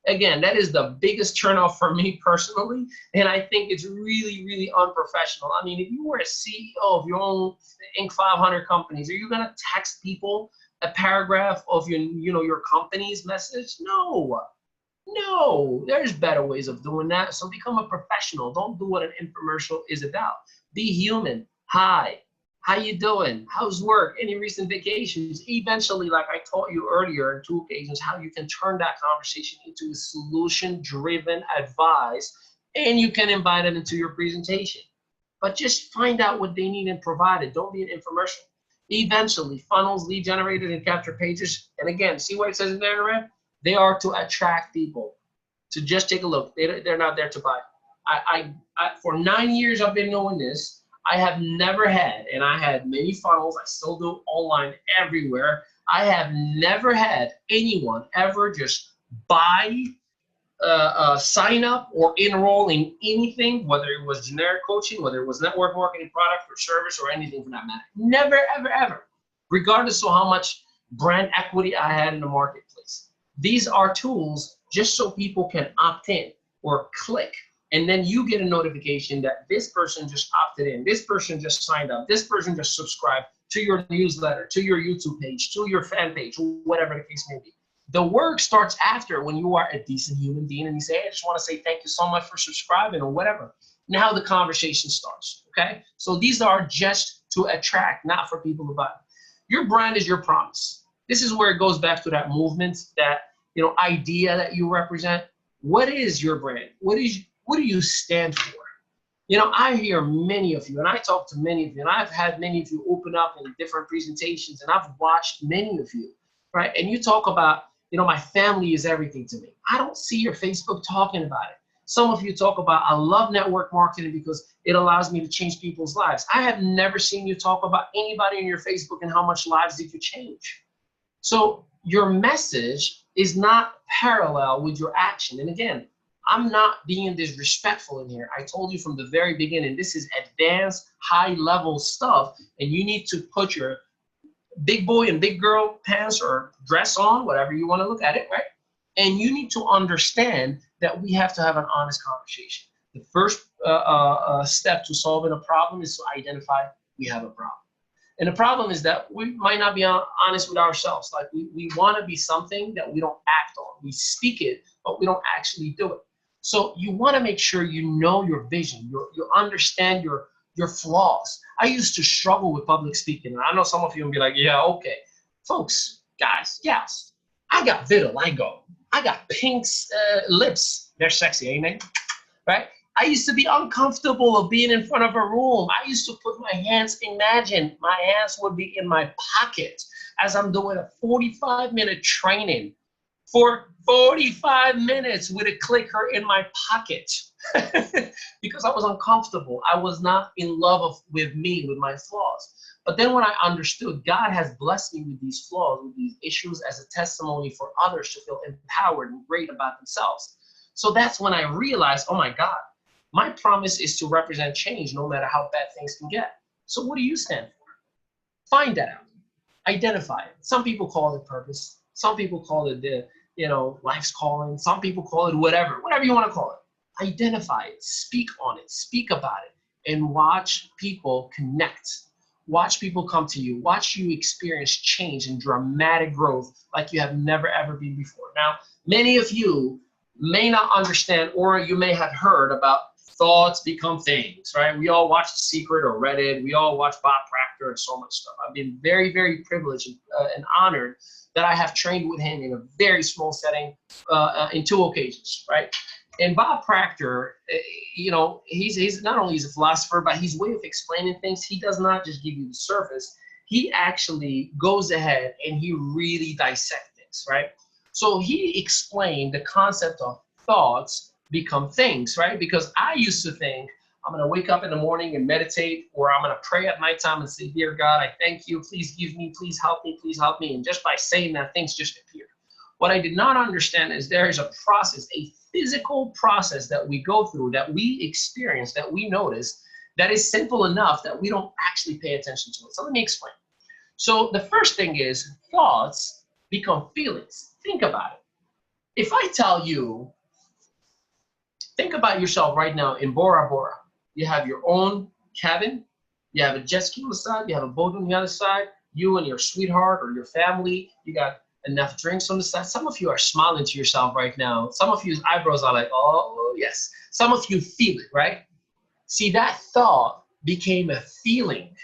Again, that is the biggest turnoff for me personally, and I think it's really, really unprofessional. I mean, if you were a CEO of your own Inc. 500 companies, are you going to text people a paragraph of your company's message? No. No, there's better ways of doing that. So become a professional. Don't do what an infomercial is about. Be human. Hi. How you doing? How's work? Any recent vacations? Eventually, like I taught you earlier in 2 occasions, how you can turn that conversation into a solution-driven advice, and you can invite them into your presentation. But just find out what they need and provide it. Don't be an infomercial. Eventually, funnels, lead generated, and capture pages. And again, see what it says in there in red? They are to attract people. To just take a look. They're not there to buy. For 9 years, I've been knowing this. I have never had, and I had many funnels, I still do online everywhere. I have never had anyone ever just buy, sign up, or enroll in anything, whether it was generic coaching, whether it was network marketing product or service or anything for that matter. Never, ever, ever, regardless of how much brand equity I had in the marketplace. These are tools just so people can opt in or click. And then you get a notification that this person just opted in, this person just signed up, this person just subscribed to your newsletter, to your YouTube page, to your fan page, whatever the case may be. The work starts after, when you are a decent human being and you say, hey, I just want to say thank you so much for subscribing or whatever. Now the conversation starts, okay? So these are just to attract, not for people to buy. Your brand is your promise. This is where it goes back to that movement, that idea that you represent. What is your brand? What do you stand for? I hear many of you, and I talk to many of you, and I've had many of you open up in different presentations, and I've watched many of you, right? And you talk about, my family is everything to me. I don't see your Facebook talking about it. Some of you talk about, I love network marketing because it allows me to change people's lives. I have never seen you talk about anybody in your Facebook and how much lives did you change. So your message is not parallel with your action. And again, I'm not being disrespectful in here. I told you from the very beginning, this is advanced, high-level stuff, and you need to put your big boy and big girl pants or dress on, whatever you want to look at it, right? And you need to understand that we have to have an honest conversation. The first step to solving a problem is to identify we have a problem. And the problem is that we might not be honest with ourselves. Like we want to be something that we don't act on. We speak it, but we don't actually do it. So you want to make sure you know your vision, you understand your flaws. I used to struggle with public speaking, and I know some of you will be like, yeah, okay. Folks, guys, yes, I got vitiligo. I got pink lips. They're sexy, ain't they? Right? I used to be uncomfortable of being in front of a room. I used to put my hands, imagine my hands would be in my pocket as I'm doing a 45-minute training for 45 minutes with a clicker in my pocket because I was uncomfortable. I was not in love with me, with my flaws. But then when I understood God has blessed me with these flaws, with these issues as a testimony for others to feel empowered and great about themselves. So that's when I realized, oh my God, my promise is to represent change no matter how bad things can get. So what do you stand for? Find that out. Identify it. Some people call it purpose. Some people call it life's calling. Some people call it whatever you want to call it. Identify it, speak on it, speak about it, and watch people connect. Watch people come to you. Watch you experience change and dramatic growth like you have never, ever been before. Now, many of you may not understand, or you may have heard about thoughts become things, right? We all watch The Secret or Reddit. We all watch Bob Proctor and so much stuff. I've been very, very privileged and honored that I have trained with him in a very small setting in 2 occasions, right? And Bob Proctor, you know, he's not only he's a philosopher, but his way of explaining things, he does not just give you the surface. He actually goes ahead and he really dissects things, right? So he explained the concept of thoughts become things, right? Because I used to think I'm going to wake up in the morning and meditate, or I'm going to pray at nighttime and say, dear God, I thank you. Please give me, please help me, please help me. And just by saying that, things just appear. What I did not understand is there is a process, a physical process that we go through, that we experience, that we notice, that is simple enough that we don't actually pay attention to it. So let me explain. So the first thing is thoughts become feelings. Think about it. If I tell you, think about yourself right now in Bora Bora. You have your own cabin. You have a jet ski on the side. You have a boat on the other side. You and your sweetheart or your family. You got enough drinks on the side. Some of you are smiling to yourself right now. Some of you's eyebrows are like, oh, yes. Some of you feel it, right? See, that thought became a feeling.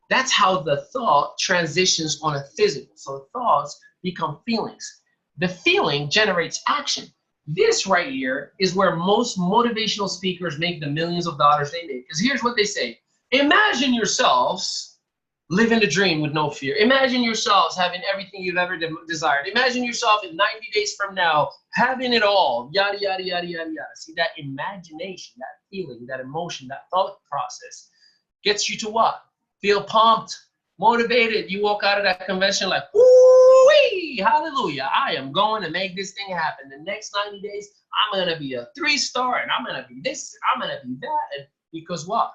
That's how the thought transitions on a physical. So thoughts become feelings. The feeling generates action. This right here is where most motivational speakers make the millions of dollars they make. Because here's what they say. Imagine yourselves living the dream with no fear. Imagine yourselves having everything you've ever desired. Imagine yourself in 90 days from now having it all. Yada, yada, yada, yada, yada. See, that imagination, that feeling, that emotion, that thought process gets you to what? Feel pumped, motivated. You walk out of that convention like, woo-wee, hallelujah. I am going to make this thing happen. The next 90 days, I'm going to be a 3-star, and I'm going to be this, and I'm going to be that. And because what?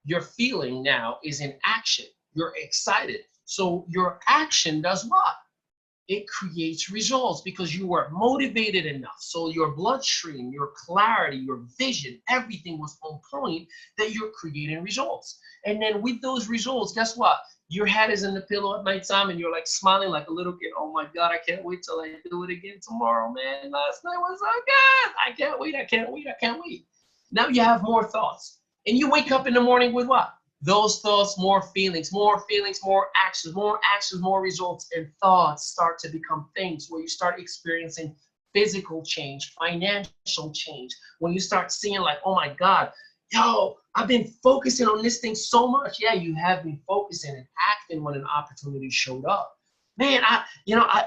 Your feeling now is in action. You're excited. So your action does what? It creates results because you were motivated enough. So your bloodstream, your clarity, your vision, everything was on point that you're creating results. And then with those results, guess what? Your head is in the pillow at nighttime and you're like smiling like a little kid. Oh my God, I can't wait till I do it again tomorrow, man. Last night was so good. I can't wait, I can't wait, I can't wait. Now you have more thoughts. And you wake up in the morning with what? Those thoughts, more feelings, more actions, more results, and thoughts start to become things where you start experiencing physical change, financial change. When you start seeing like, oh my God, yo, I've been focusing on this thing so much. Yeah, you have been focusing and acting when an opportunity showed up. Man, I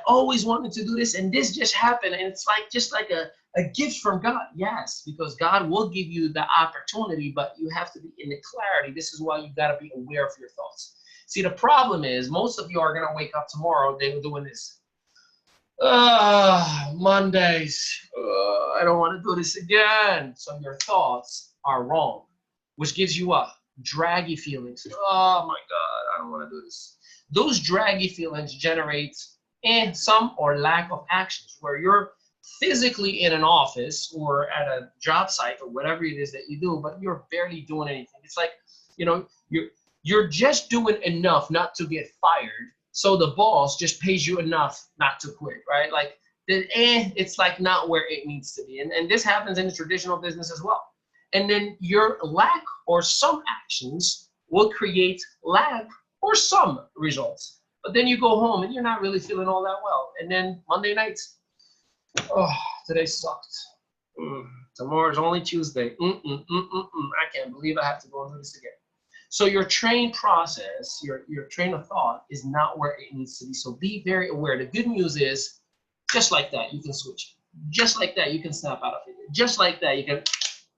always wanted to do this and this just happened. And it's like, just like a gift from God. Yes, because God will give you the opportunity, but you have to be in the clarity. This is why you got to be aware of your thoughts. See, the problem is most of you are going to wake up tomorrow, they're doing this. Mondays. I don't want to do this again. So your thoughts are wrong, which gives you what? Draggy feelings. Oh my God, I don't want to do this. Those draggy feelings generate some or lack of actions where you're physically in an office or at a job site or whatever it is that you do, but you're barely doing anything. It's like, you're just doing enough not to get fired. So the boss just pays you enough not to quit, right? Like it's like not where it needs to be. And this happens in the traditional business as well. And then your lack or some actions will create lack or some results. But then you go home and you're not really feeling all that well. And then Monday nights, oh, today sucked. Tomorrow's only Tuesday. I can't believe I have to go and do this again. So your train process, your train of thought is not where it needs to be. So be very aware. The good news is, just like that, you can switch. Just like that, you can snap out of it. Just like that, you can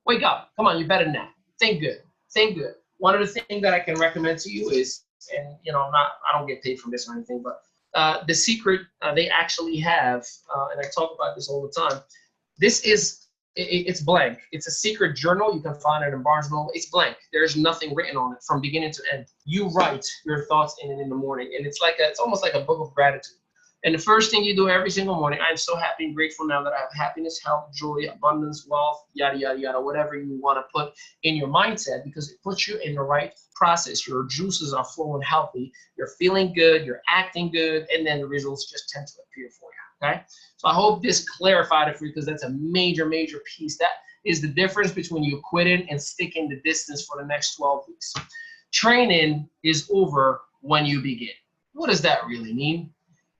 wake up. Come on, you're better than that. Think good. Think good. One of the things that I can recommend to you is, and I don't get paid from this or anything, but The Secret, they actually have, and I talk about this all the time. This is, it's blank. It's a secret journal. You can find it in Barnes & Noble. It's blank. There's nothing written on it from beginning to end. You write your thoughts in it in the morning, and it's almost like a book of gratitude. And the first thing you do every single morning, I'm so happy and grateful now that I have happiness, health, joy, abundance, wealth, yada, yada, yada, whatever you want to put in your mindset, because it puts you in the right process. Your juices are flowing healthy. You're feeling good. You're acting good. And then the results just tend to appear for you. Okay. So I hope this clarified it for you, because that's a major, major piece. That is the difference between you quitting and sticking the distance for the next 12 weeks. Training is over when you begin. What does that really mean?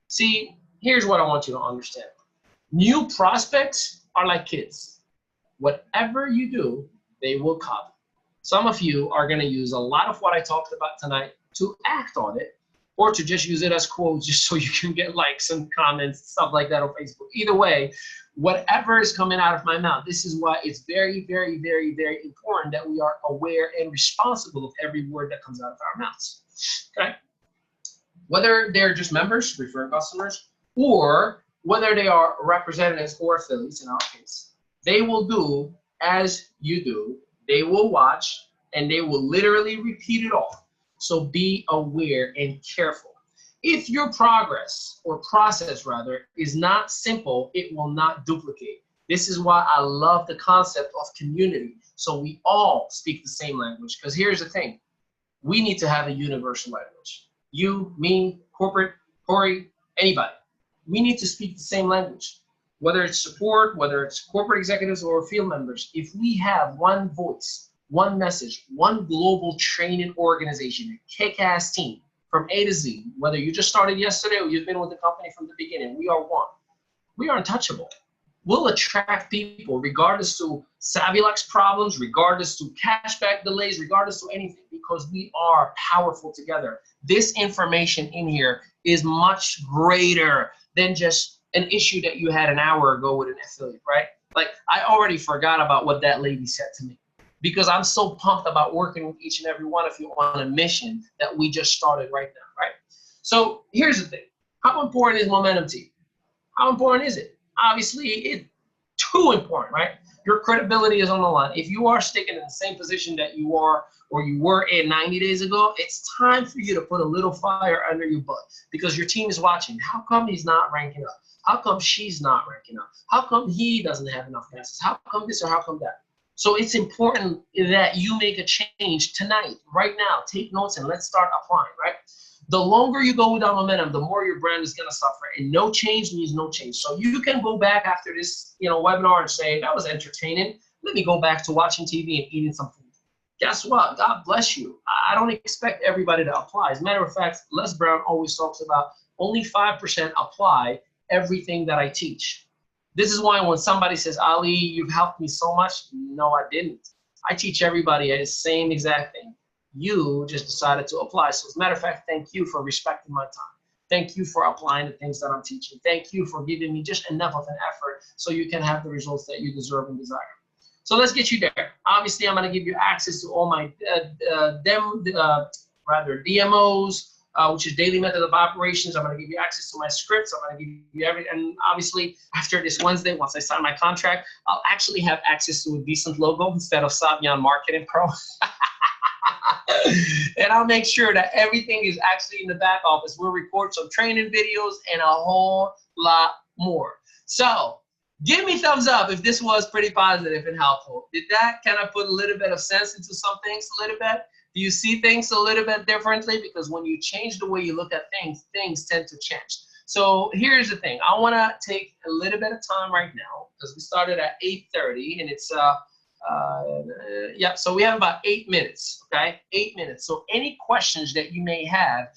See, here's what I want you to understand. New prospects are like kids. Whatever you do, they will copy. Some of you are going to use a lot of what I talked about tonight to act on it, or to just use it as quotes just so you can get likes and comments, stuff like that on Facebook. Either way, whatever is coming out of my mouth, this is why it's very, very, very, very important that we are aware and responsible of every word that comes out of our mouths. Okay? Whether they're just members, referring customers, or whether they are representatives or affiliates in our case, they will do as you do. They will watch, and they will literally repeat it all. So be aware and careful. If your progress or process rather is not simple, it will not duplicate. This is why I love the concept of community. So we all speak the same language, because here's the thing. We need to have a universal language. You, me, corporate, Corey, anybody. We need to speak the same language. Whether it's support, whether it's corporate executives or field members, if we have one voice, one message, one global training organization, a kick-ass team from A to Z, whether you just started yesterday or you've been with the company from the beginning, we are one. We are untouchable. We'll attract people regardless to Savilux problems, regardless to cashback delays, regardless to anything, because we are powerful together. This information in here is much greater than just an issue that you had an hour ago with an affiliate, right? Like, I already forgot about what that lady said to me, because I'm so pumped about working with each and every one of you on a mission that we just started right now, right? So here's the thing. How important is momentum to you? How important is it? Obviously, it's too important, right? Your credibility is on the line. If you are sticking in the same position that you are or you were in 90 days ago, it's time for you to put a little fire under your butt, because your team is watching. How come he's not ranking up? How come she's not ranking up? How come he doesn't have enough passes? How come this or how come that? So it's important that you make a change tonight, right now. Take notes and let's start applying, right? The longer you go without momentum, the more your brand is going to suffer. And no change means no change. So you can go back after this, webinar and say, that was entertaining. Let me go back to watching TV and eating some food. Guess what? God bless you. I don't expect everybody to apply. As a matter of fact, Les Brown always talks about only 5% apply everything that I teach. This is why when somebody says, Ali, you've helped me so much. No, I didn't. I teach everybody the same exact thing. You just decided to apply. So as a matter of fact, thank you for respecting my time. Thank you for applying the things that I'm teaching. Thank you for giving me just enough of an effort so you can have the results that you deserve and desire. So let's get you there. Obviously, I'm going to give you access to all my DMOs, which is daily method of operations. I'm going to give you access to my scripts. I'm going to give you everything. And obviously, after this Wednesday, once I sign my contract, I'll actually have access to a decent logo instead of Savion Marketing Pro. And I'll make sure that everything is actually in the back office. We'll record some training videos and a whole lot more. So give me thumbs up if this was pretty positive and helpful. Did that kind of put a little bit of sense into some things a little bit? Do you see things a little bit differently? Because when you change the way you look at things, things tend to change. So here's the thing. I want to take a little bit of time right now, because we started at 8:30 and it's yeah, so we have about 8 minutes, okay? 8 minutes. So any questions that you may have,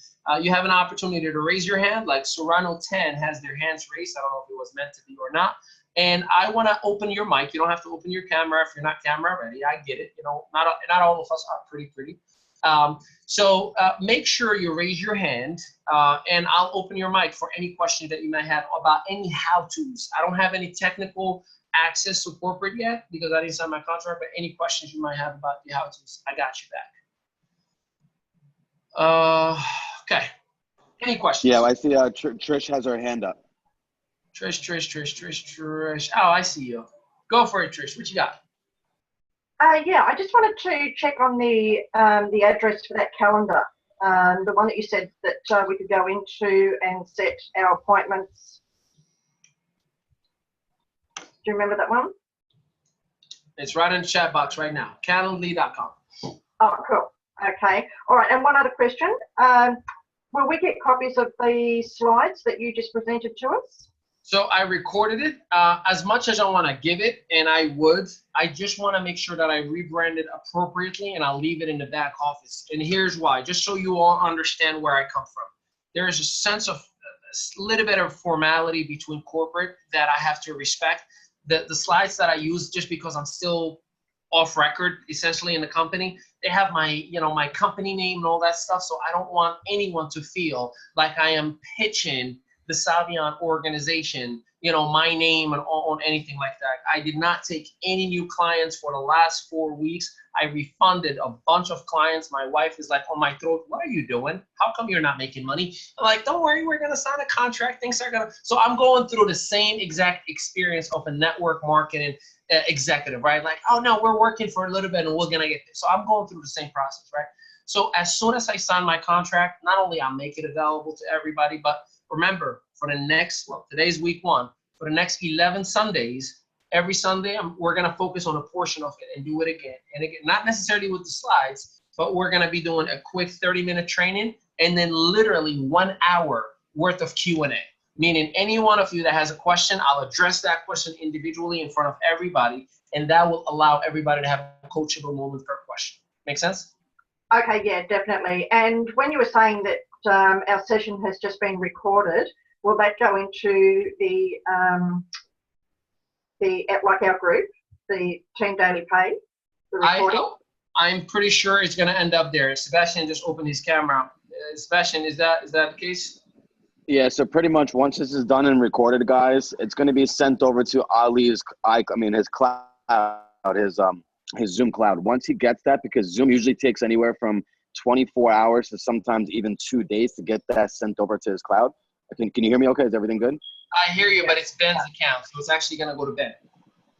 you have an opportunity to raise your hand, like Serrano 10 has their hands raised. I don't know if it was meant to be or not. And I want to open your mic. You don't have to open your camera if you're not camera ready. I get it. Not all of us are pretty. So make sure you raise your hand, and I'll open your mic for any questions that you might have about any how-tos. I don't have any technical access to corporate yet because I didn't sign my contract, but any questions you might have about the how-tos, I got you back. Okay. Any questions? Yeah, I see Trish has her hand up. Trish. Oh, I see you. Go for it, Trish. What you got? Yeah, I just wanted to check on the address for that calendar. the one that you said that we could go into and set our appointments. Do you remember that one? It's right in the chat box right now, calendly.com. Oh, cool. Okay. All right. And one other question. Will we get copies of the slides that you just presented to us? So I recorded it as much as I want to give it, and I just want to make sure that I rebrand it appropriately, and I'll leave it in the back office. And here's why, just so you all understand where I come from. There is a sense of a little bit of formality between corporate that I have to respect. The slides that I use, just because I'm still off record, essentially, in the company, they have my, my company name and all that stuff. So I don't want anyone to feel like I am pitching the Savion organization, my name and on anything like that. I did not take any new clients for the last 4 weeks. I refunded a bunch of clients. My wife is like on my throat. What are you doing? How come you're not making money? I'm like, don't worry, we're going to sign a contract. Things are going to. So I'm going through the same exact experience of a network marketing executive, right? Like, oh no, we're working for a little bit and we're going to get this. So I'm going through the same process, right? So as soon as I sign my contract, not only I'll make it available to everybody, but remember, for the next, today's week 1, for the next 11 Sundays, every Sunday, we're going to focus on a portion of it and do it again. And again, not necessarily with the slides, but we're going to be doing a quick 30-minute training and then literally 1 hour worth of Q&A. Meaning any one of you that has a question, I'll address that question individually in front of everybody, and that will allow everybody to have a coachable moment per question. Make sense? Okay, yeah, definitely. And when you were saying that our session has just been recorded, will that go into the like our group, the Team Daily Pay, the recording? I'm pretty sure it's going to end up there. Sebastian just opened his camera. Sebastian, is that the case? Yeah, so pretty much once this is done and recorded, guys, it's going to be sent over to Ali's, his cloud, his Zoom cloud. Once he gets that, because Zoom usually takes anywhere from 24 hours to sometimes even 2 days to get that sent over to his cloud. Can you hear me okay? Is everything good? I hear you, but it's Ben's account, so it's actually going to go to Ben.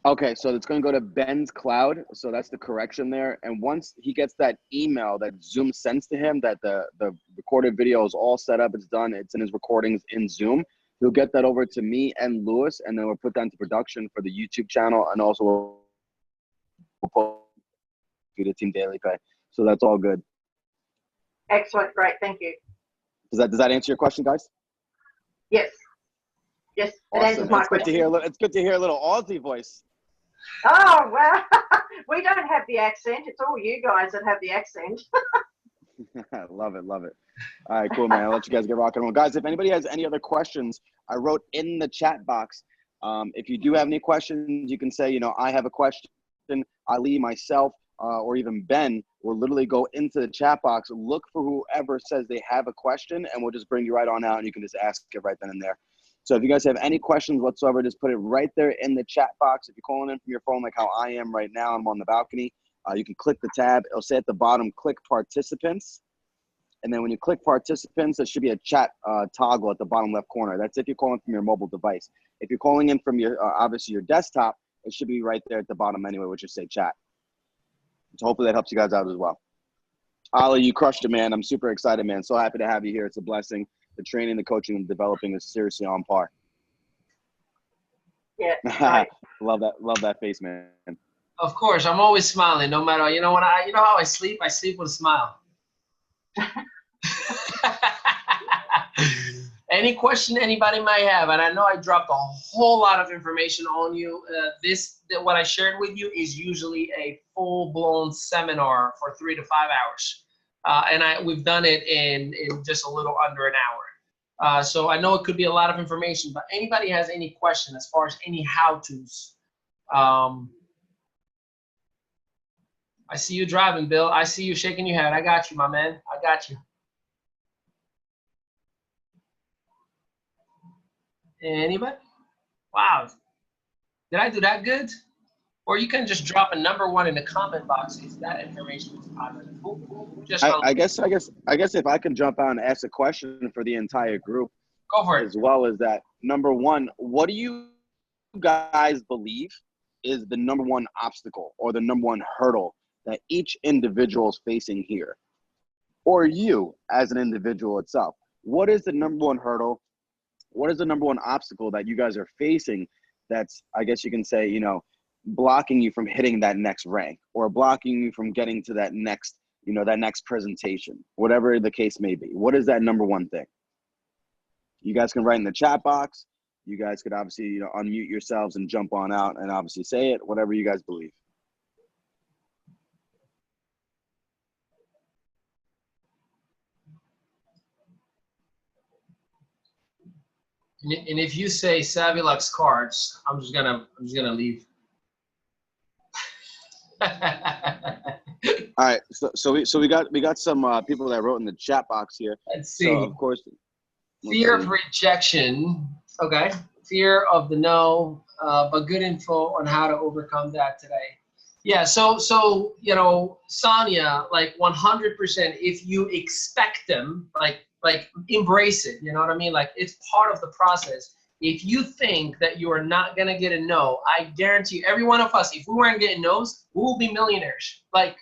Okay, so it's going to go to Ben's cloud, so that's the correction there. And once he gets that email that Zoom sends to him, that the recorded video is all set up, it's done, it's in his recordings in Zoom, he'll get that over to me and Lewis, and then we'll put that into production for the YouTube channel, and also we'll post to the Team Daily Pay. So that's all good. Excellent, great, thank you. Does that answer your question, guys? Yes. Yes, it Awesome. answers my question. It's good to hear a little Aussie voice. Oh, well, we don't have the accent. It's all you guys that have the accent. Love it. All right, cool, man. I'll let you guys get rocking and roll. Guys, if anybody has any other questions, I wrote in the chat box. If you do have any questions, you can say, I have a question. Ali, myself, or even Ben will literally go into the chat box, look for whoever says they have a question, and we'll just bring you right on out, and you can just ask it right then and there. So if you guys have any questions whatsoever, just put it right there in the chat box. If you're calling in from your phone like how I am right now, I'm on the balcony, you can click the tab. It'll say at the bottom, click participants. And then when you click participants, there should be a chat toggle at the bottom left corner. That's if you're calling from your mobile device. If you're calling in from your, obviously your desktop, it should be right there at the bottom anyway, which just say chat. So hopefully that helps you guys out as well. Ali, you crushed it, man. I'm super excited, man. So happy to have you here. It's a blessing. The training, the coaching, and developing is seriously on par. Yeah. Right. Love that face, man. Of course, I'm always smiling, no matter. You know how I sleep? I sleep with a smile. Any question anybody might have, and I know I dropped a whole lot of information on you. What I shared with you is usually a full-blown seminar for 3 to 5 hours. And we've done it in just a little under an hour. So I know it could be a lot of information, but anybody has any question as far as any how-tos? I see you driving, Bill. I see you shaking your head. I got you, my man. I got you. Anybody? Wow. Did I do that good? Or you can just drop a number 1 in the comment box if that information was positive. I guess if I can jump out and ask a question for the entire group, go for it. As well as that, number 1, what do you guys believe is the number 1 obstacle or the number 1 hurdle that each individual is facing here? or you as an individual itself? What is the number one hurdle? What is the number one obstacle that you guys are facing that's, I guess you can say, you know, blocking you from hitting that next rank, or blocking you from getting to that next, you know, that next presentation, whatever the case may be? What is that number one thing? You guys can write in the chat box. You guys could obviously, you know, unmute yourselves and jump on out and obviously say it, whatever you guys believe. And if you say Savilux cards, I'm just gonna leave. All right, so we got some people that wrote in the chat box here. Let's see. So of course, Fear of rejection. Okay. Fear of the no, but good info on how to overcome that today. Yeah. So you know, Sonia, like 100%. If you expect them, like embrace it. You know what I mean? Like, it's part of the process. If you think that you are not gonna get a no, I guarantee you, every one of us, if we weren't getting no's, we will be millionaires. Like,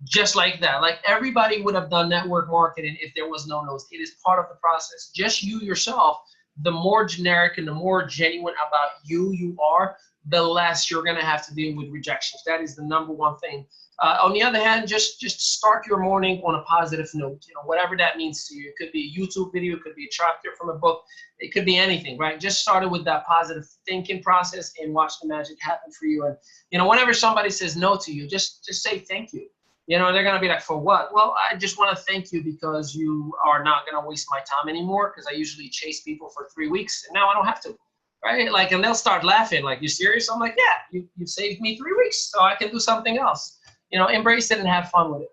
just like that. Like, everybody would have done network marketing if there was no no's. It is part of the process. Just you yourself, the more generic and the more genuine about you are, the less you're going to have to deal with rejections. That is the number one thing. On the other hand, just start your morning on a positive note, you know, whatever that means to you. It could be a YouTube video, it could be a chapter from a book, it could be anything, right? Just start it with that positive thinking process and watch the magic happen for you. And, you know, whenever somebody says no to you, just say thank you. You know, they're going to be like, for what? Well, I just want to thank you because you are not going to waste my time anymore, because I usually chase people for 3 weeks and now I don't have to, right? Like, and they'll start laughing like, you serious? I'm like, yeah, you saved me 3 weeks so I can do something else. You know, embrace it and have fun with it.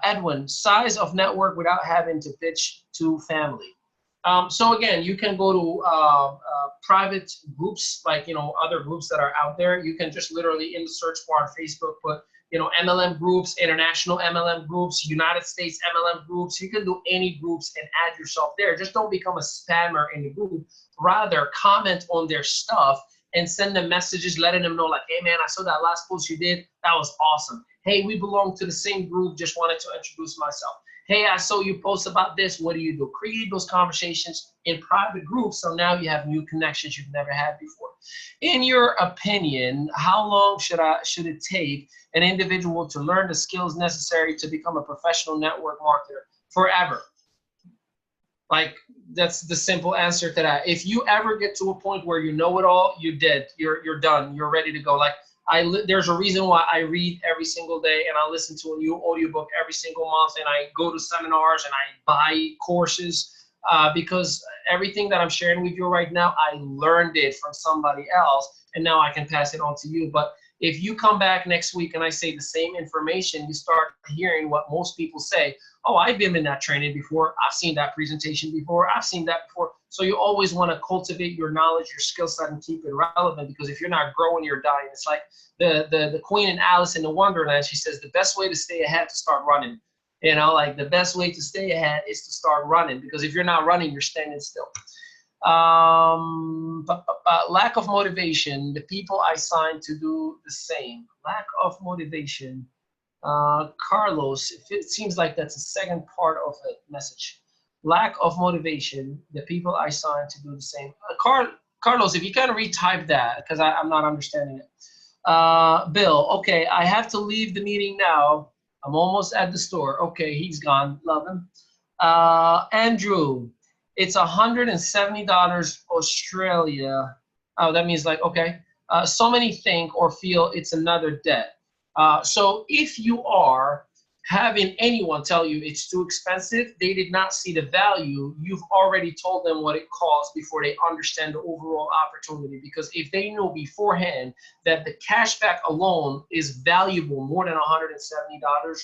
Edwin, size of network without having to pitch to family. So again, you can go to private groups, like, you know, other groups that are out there. You can just literally in the search bar on Facebook put, you know, MLM groups, international MLM groups, United States MLM groups. You can do any groups and add yourself there. Just don't become a spammer in the group. Rather, comment on their stuff and send them messages letting them know, like, hey man, I saw that last post you did. That was awesome. Hey, we belong to the same group. Just wanted to introduce myself. Hey, I saw you post about this. What do you do? Create those conversations in private groups, so now you have new connections you've never had before. In your opinion, how long should it take an individual to learn the skills necessary to become a professional network marketer? Forever. Like, that's the simple answer to that. If you ever get to a point where you know it all, you did. You're done. You're ready to go. Like, there's a reason why I read every single day and I listen to a new audiobook every single month, and I go to seminars and I buy courses, because everything that I'm sharing with you right now, I learned it from somebody else and now I can pass it on to you. But if you come back next week and I say the same information, you start hearing what most people say. Oh, I've been in that training before. I've seen that presentation before. I've seen that before. So you always want to cultivate your knowledge, your skill set, and keep it relevant, because if you're not growing, you're dying. It's like the Queen in Alice in the Wonderland. She says the best way to stay ahead is to start running. You know, like, the best way to stay ahead is to start running, because if you're not running, you're standing still. Lack of motivation. The people I signed to do the same. Lack of motivation. Carlos, it seems like that's the second part of the message. Lack of motivation. The people I signed to do the same. Carlos, if you can retype that, because I'm not understanding it. Bill, okay, I have to leave the meeting now. I'm almost at the store. Okay, he's gone. Love him. Andrew, it's $170 Australia. Oh, that means, like, okay. So many think or feel it's another debt. So if you are having anyone tell you it's too expensive, they did not see the value. You've already told them what it costs before they understand the overall opportunity. Because if they know beforehand that the cashback alone is valuable more than $170, or,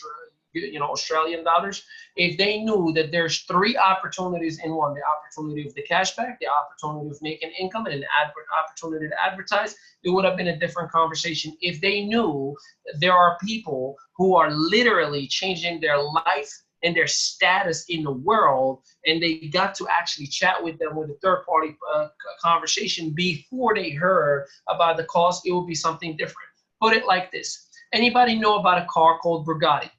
you know, Australian dollars, if they knew that there's 3 opportunities in one: the opportunity of the cashback, the opportunity of making income, and an opportunity to advertise, it would have been a different conversation. If they knew there are people who are literally changing their life and their status in the world, and they got to actually chat with them with a third-party conversation before they heard about the cost, it would be something different. Put it like this. Anybody know about a car called Bugatti?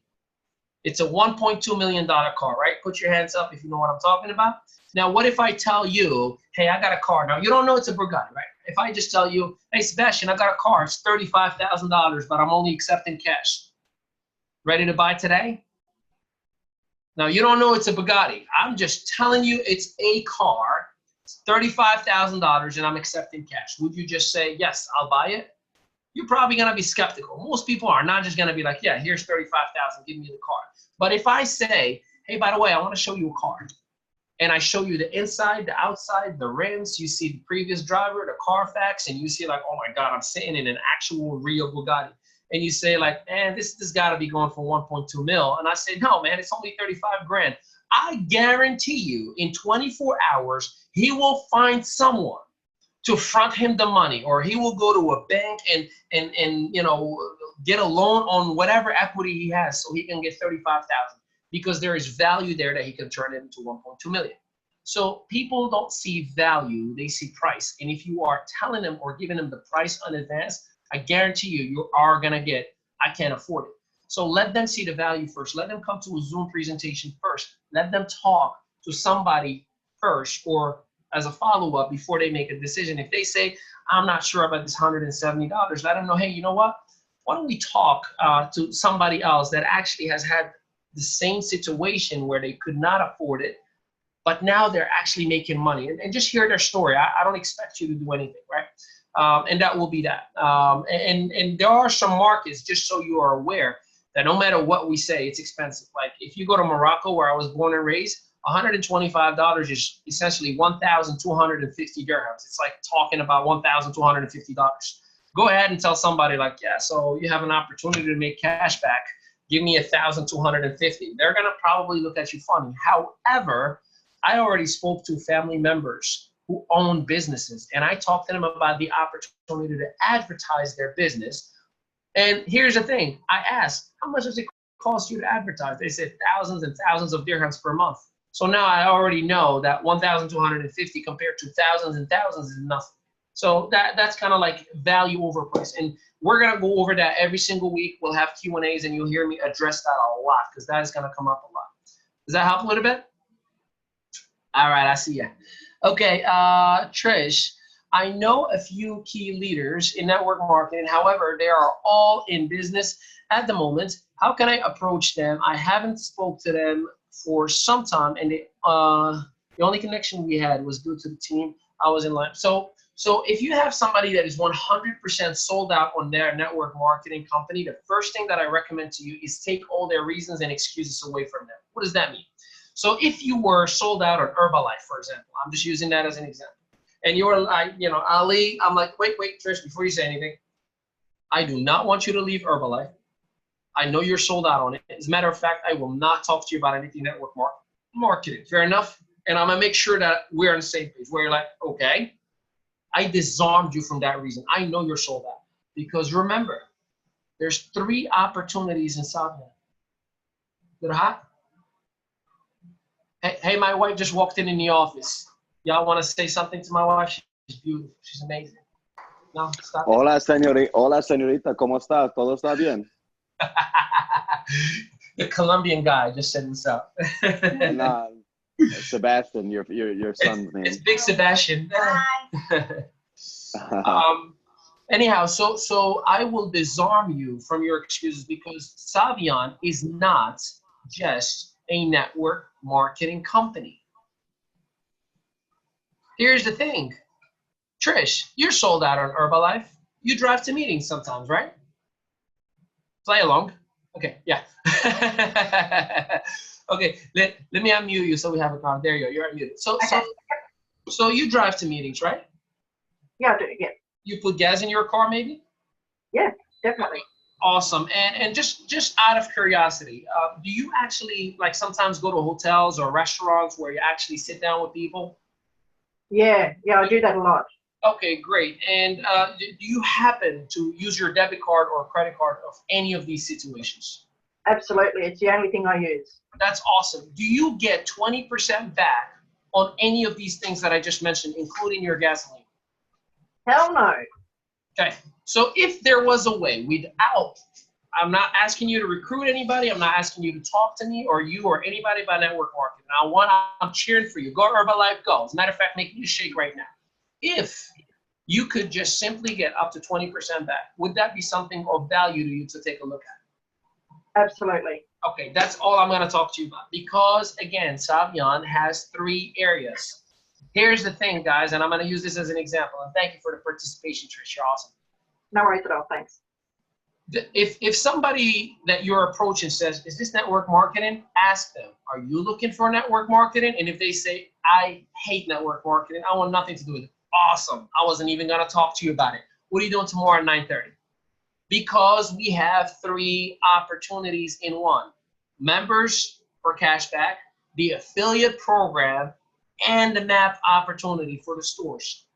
It's a $1.2 million car, right? Put your hands up if you know what I'm talking about. Now, what if I tell you, hey, I got a car. Now, you don't know it's a Bugatti, right? If I just tell you, hey, Sebastian, I got a car. It's $35,000, but I'm only accepting cash. Ready to buy today? Now, you don't know it's a Bugatti. I'm just telling you it's a car. It's $35,000, and I'm accepting cash. Would you just say, yes, I'll buy it? You're probably going to be skeptical. Most people are not just going to be like, yeah, here's $35,000, give me the car. But if I say, hey, by the way, I want to show you a car, and I show you the inside, the outside, the rims, you see the previous driver, the Carfax, and you see like, oh my God, I'm sitting in an actual real Bugatti. And you say like, man, this got to be going for 1.2 mil. And I say, no, man, it's only 35 grand. I guarantee you in 24 hours, he will find someone to front him the money, or he will go to a bank and you know, get a loan on whatever equity he has so he can get 35,000, because there is value there that he can turn it into 1.2 million. So people don't see value, they see price. And if you are telling them or giving them the price in advance, I guarantee you, you are gonna get, I can't afford it. So let them see the value first. Let them come to a Zoom presentation first. Let them talk to somebody first, or as a follow-up before they make a decision. If they say, I'm not sure about this $170, let them know, hey, you know what? Why don't we talk to somebody else that actually has had the same situation where they could not afford it, but now they're actually making money, and just hear their story. I don't expect you to do anything, right? And that will be that. And there are some markets, just so you are aware, that no matter what we say, it's expensive. Like if you go to Morocco, where I was born and raised, $125 is essentially 1,250 dirhams. It's like talking about $1,250. Go ahead and tell somebody like, yeah, so you have an opportunity to make cash back. Give me 1,250. They're gonna probably look at you funny. However, I already spoke to family members who own businesses, and I talked to them about the opportunity to advertise their business. And here's the thing, I asked, how much does it cost you to advertise? They said thousands and thousands of dirhams per month. So now I already know that 1,250 compared to thousands and thousands is nothing. So that's kind of like value over price. And we're gonna go over that every single week. We'll have Q&As, and you'll hear me address that a lot, because that is gonna come up a lot. Does that help a little bit? All right, I see ya. Okay, Trish, I know a few key leaders in network marketing. However, they are all in business at the moment. How can I approach them? I haven't spoke to them for some time, and the only connection we had was due to the team. I was in line. So if you have somebody that is 100% sold out on their network marketing company, the first thing that I recommend to you is take all their reasons and excuses away from them. What does that mean? So if you were sold out on Herbalife, for example, I'm just using that as an example, and you were like, you know, Ali, I'm like, wait, Trish, before you say anything, I do not want you to leave Herbalife. I know you're sold out on it. As a matter of fact, I will not talk to you about anything network marketing. Fair enough? And I'm gonna make sure that we're on the same page, where you're like, okay, I disarmed you from that reason. I know you're sold out. Because remember, there's 3 opportunities in Saudi. They're hot. Hey, my wife just walked in the office. Y'all want to say something to my wife? She's beautiful. She's amazing. No, stop. Hola, señorita. ¿Cómo estás? ¿Todo está bien? The Colombian guy just said what's up. Nah, Sebastian, your son's name. It's Big Sebastian. Hi. Anyhow, so I will disarm you from your excuses, because Savion is not just a network marketing company. Here's the thing, Trish, you're sold out on Herbalife. You drive to meetings sometimes, right? Play along. Okay, yeah. Okay, let me unmute you so we have a comment. There you go, you're unmuted. So you drive to meetings, right? Yeah, I do, yeah. You put gas in your car, maybe? Yeah, definitely. Awesome. And just out of curiosity, do you actually like sometimes go to hotels or restaurants where you actually sit down with people? Yeah, I do that a lot. Okay, great. And do you happen to use your debit card or credit card of any of these situations? Absolutely, it's the only thing I use. That's awesome. Do you get 20% back on any of these things that I just mentioned, including your gasoline? Hell no. Okay, so if there was a way without I'm not asking you to recruit anybody. I'm not asking you to talk to me or you or anybody about network marketing. I'm cheering for you. Go Herbalife, go. As a matter of fact, make me a shake right now. If you could just simply get up to 20% back, would that be something of value to you to take a look at? Absolutely. Okay, that's all I'm going to talk to you about. Because, again, Savion has 3 areas. Here's the thing, guys, and I'm going to use this as an example. And thank you for the participation, Trish. You're awesome. No worries at all. Thanks. If somebody that you're approaching says, is this network marketing? Ask them, are you looking for network marketing? And if they say, I hate network marketing, I want nothing to do with it. Awesome. I wasn't even going to talk to you about it. What are you doing tomorrow at 9:30? Because we have 3 opportunities in one. Members for cashback, the affiliate program, and the map opportunity for the stores.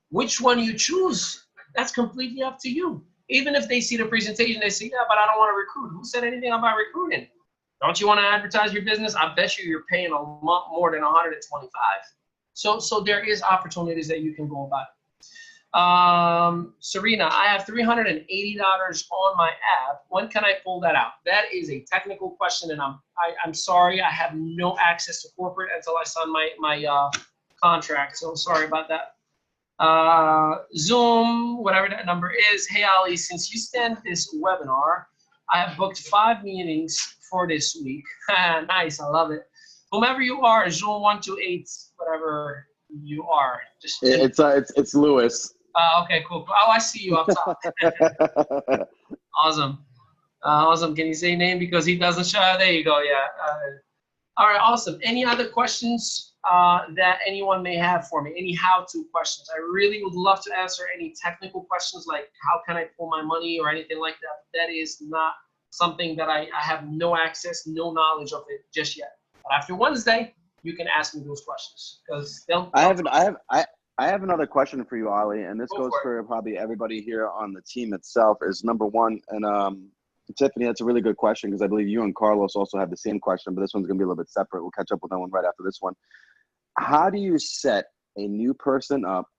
Which one you choose, that's completely up to you. Even if they see the presentation, they say, yeah, but I don't want to recruit. Who said anything about recruiting? Don't you want to advertise your business? I bet you're paying a lot more than 125. So there is opportunities that you can go about. Serena, I have $380 on my app. When can I pull that out? That is a technical question, and I'm sorry, I have no access to corporate until I sign my contract. So sorry about that. Zoom, whatever that number is. Hey Ali, since you stand this webinar, I have booked 5 meetings for this week. Nice, I love it. Whomever you are, Zoom 128, whatever you are. Just It's Lewis. Okay, cool. Oh, I see you up top. Awesome. Awesome. Can you say name because he doesn't show? There you go. Yeah. All right. Awesome. Any other questions that anyone may have for me? Any how-to questions? I really would love to answer any technical questions like how can I pull my money or anything like that. That is not something that I have no access, no knowledge of it just yet. But after Wednesday, you can ask me those questions because I have another question for you, Ali, and this goes for probably everybody here on the team itself. Is number one, and Tiffany, that's a really good question because I believe you and Carlos also have the same question, but this one's going to be a little bit separate. We'll catch up with that one right after this one. How do you set a new person up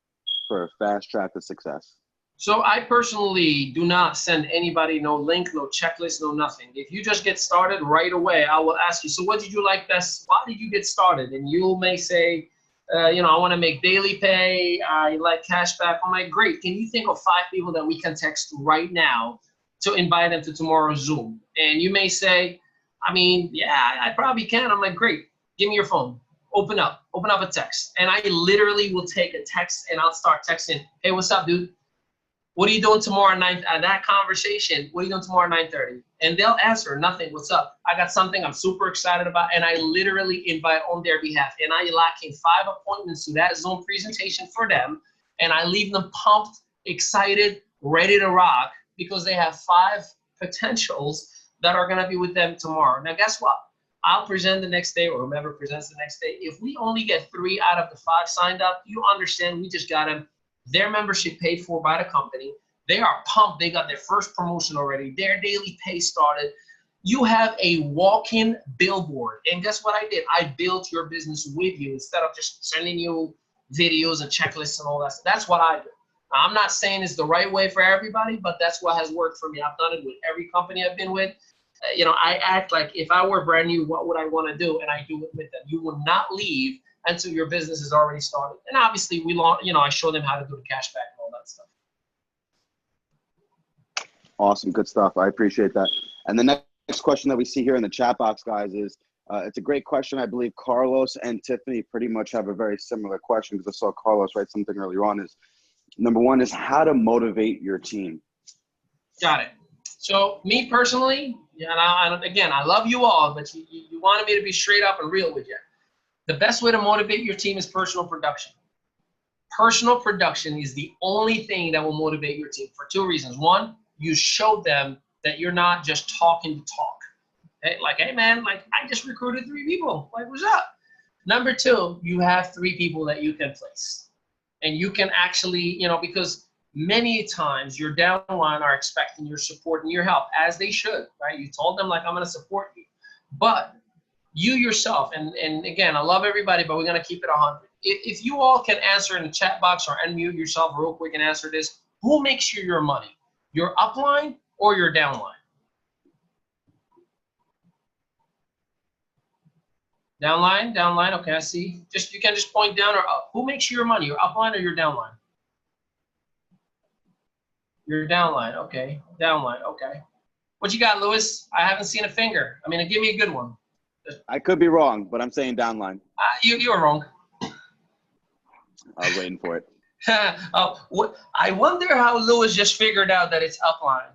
for a fast track to success? So I personally do not send anybody no link, no checklist, no nothing. If you just get started right away, I will ask you, so what did you like best? Why did you get started? And you may say, I want to make daily pay. I like cashback. I'm like, great. Can you think of 5 people that we can text right now to invite them to tomorrow's Zoom? And you may say, yeah, I probably can. I'm like, great. Give me your phone. Open up a text. And I literally will take a text and I'll start texting. Hey, what's up, dude? What are you doing tomorrow at 9? That conversation. What are you doing tomorrow at 9:30? And they'll answer nothing. What's up? I got something I'm super excited about, and I literally invite on their behalf. And I lock in 5 appointments to that Zoom presentation for them, and I leave them pumped, excited, ready to rock because they have 5 potentials that are gonna be with them tomorrow. Now, guess what? I'll present the next day, or whomever presents the next day. If we only get 3 out of the 5 signed up, you understand we just got them. Their membership paid for by the company. They are pumped. They got their first promotion already. Their daily pay started. You have a walk-in billboard. And guess what I did? I built your business with you instead of just sending you videos and checklists and all that. That's what I do. Now, I'm not saying it's the right way for everybody, but that's what has worked for me. I've done it with every company I've been with. I act like if I were brand new, what would I want to do? And I do it with them. You will not leave until your business is already started. And obviously, I show them how to do the cashback and all that stuff. Awesome. Good stuff. I appreciate that. And the next question that we see here in the chat box, guys, is it's a great question. I believe Carlos and Tiffany pretty much have a very similar question because I saw Carlos write something earlier on. Is number one is how to motivate your team. Got it. So me personally, again, I love you all, but you wanted me to be straight up and real with you. The best way to motivate your team is personal production. Personal production is the only thing that will motivate your team for 2 reasons. One, you show them that you're not just talking to talk. Hey man, I just recruited 3 people. What's up? Number 2, you have 3 people that you can place. And you can actually, because many times your downline are expecting your support and your help, as they should, right? You told them, I'm going to support you. But you yourself, and again, I love everybody, but we're going to keep it 100. If you all can answer in the chat box or unmute yourself real quick and answer this, who makes you your money? Your upline or your downline? Downline, downline. Okay, I see. You can just point down or up. Who makes you your money? Your upline or your downline? Your downline. Okay, downline. Okay. What you got, Lewis? I haven't seen a finger. I mean, give me a good one. I could be wrong, but I'm saying downline. You were wrong. I was waiting for it. I wonder how Lewis just figured out that it's upline.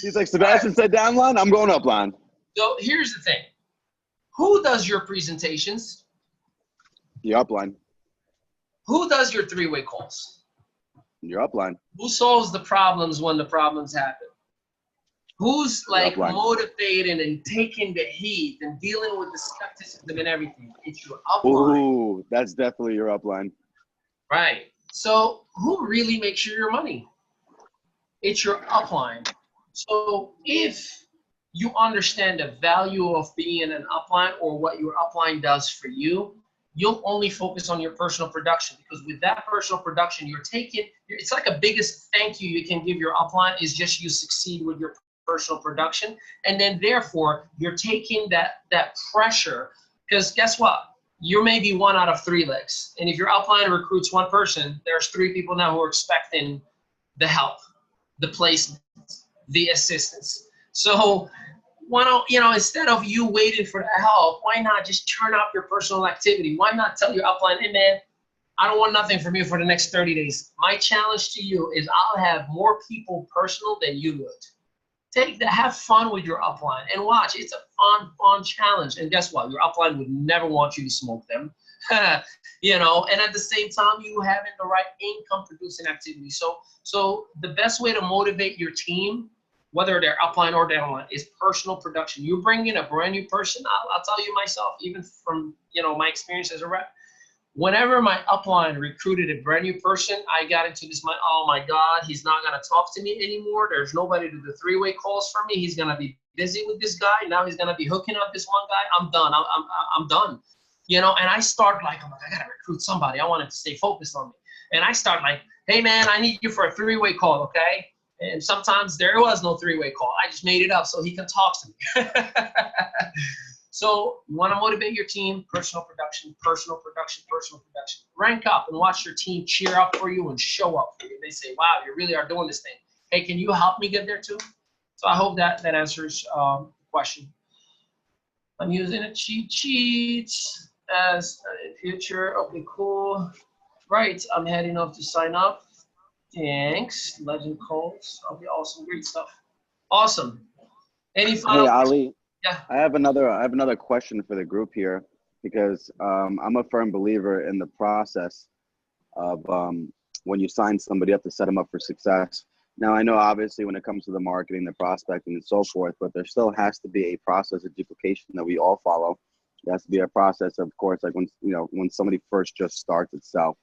He's like, Sebastian said downline, I'm going upline. So here's the thing. Who does your presentations? Your upline. Who does your three-way calls? Your upline. Who solves the problems when the problems happen? Who's like motivated and taking the heat and dealing with the skepticism and everything? It's your upline. Ooh, that's definitely your upline. Right. So who really makes you your money? It's your upline. So if you understand the value of being an upline or what your upline does for you, you'll only focus on your personal production, because with that personal production, it's like a biggest thank you you can give your upline is just you succeed with your personal production. And then therefore you're taking that pressure, because guess what? You may be 1 out of 3 legs. And if your upline recruits 1 person, there's 3 people now who are expecting the help, the placement, the assistance. So why don't, instead of you waiting for the help, why not just turn up your personal activity? Why not tell your upline, hey man, I don't want nothing from you for the next 30 days. My challenge to you is I'll have more people personal than you would. Have fun with your upline and watch. It's a fun challenge. And guess what? Your upline would never want you to smoke them. And at the same time, you having the right income producing activity. So the best way to motivate your team, whether they're upline or downline, is personal production. You bring in a brand new person. I'll tell you myself, even from my experience as a rep, whenever my upline recruited a brand new person, I got into this mind, oh my God, he's not gonna talk to me anymore. There's nobody to do 3-way calls for me. He's gonna be busy with this guy. Now he's gonna be hooking up this one guy. I'm done. I'm done. And I start like, I gotta recruit somebody. I want him to stay focused on me. And I start like, hey man, I need you for a 3-way call, okay? And sometimes there was no 3-way call. I just made it up so he can talk to me. So you want to motivate your team, personal production, personal production, personal production. Rank up and watch your team cheer up for you and show up for you. They say, wow, you really are doing this thing. Hey, can you help me get there too? So I hope that answers the question. I'm using a cheat sheet as a future. Okay, cool. Right, I'm heading off to sign up. Thanks, Legend Calls. Okay, awesome, great stuff. Awesome. Any final? Hey, Ali. Yeah. I have another question for the group here, because I'm a firm believer in the process of when you sign somebody up to set them up for success. Now, I know obviously when it comes to the marketing, the prospecting, and so forth, but there still has to be a process of duplication that we all follow. There has to be a process, of course, like when somebody first just starts itself.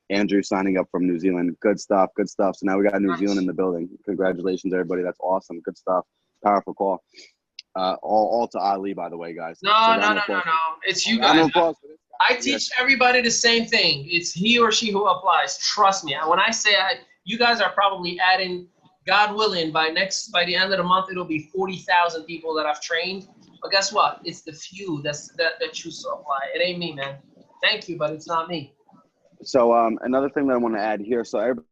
Andrew signing up from New Zealand. Good stuff, good stuff. So now we got New Zealand in the building. Congratulations, everybody. That's awesome. Good stuff. Powerful call. All to Ali, by the way, guys. No. It's you guys. I teach everybody the same thing. It's he or she who applies. Trust me. When I say you guys are probably adding, God willing, by the end of the month, it'll be 40,000 people that I've trained. But guess what? It's the few that choose to apply. It ain't me, man. Thank you, but it's not me. So another thing that I want to add here. So everybody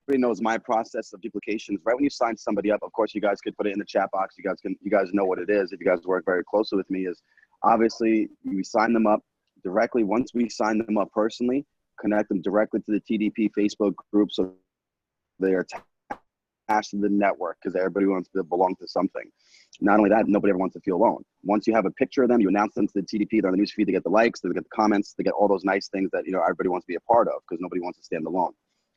knows my process of duplications. Right when you sign somebody up, of course, you guys could put it in the chat box. You guys know what it is. If you guys work very closely with me, is obviously we sign them up directly. Once we sign them up personally, connect them directly to the TDP Facebook group, so they are attached to the network, because everybody wants to belong to something. Not only that, nobody ever wants to feel alone. Once you have a picture of them, you announce them to the TDP, they're on the newsfeed, they get the likes, they get the comments, they get all those nice things that everybody wants to be a part of, because nobody wants to stand alone.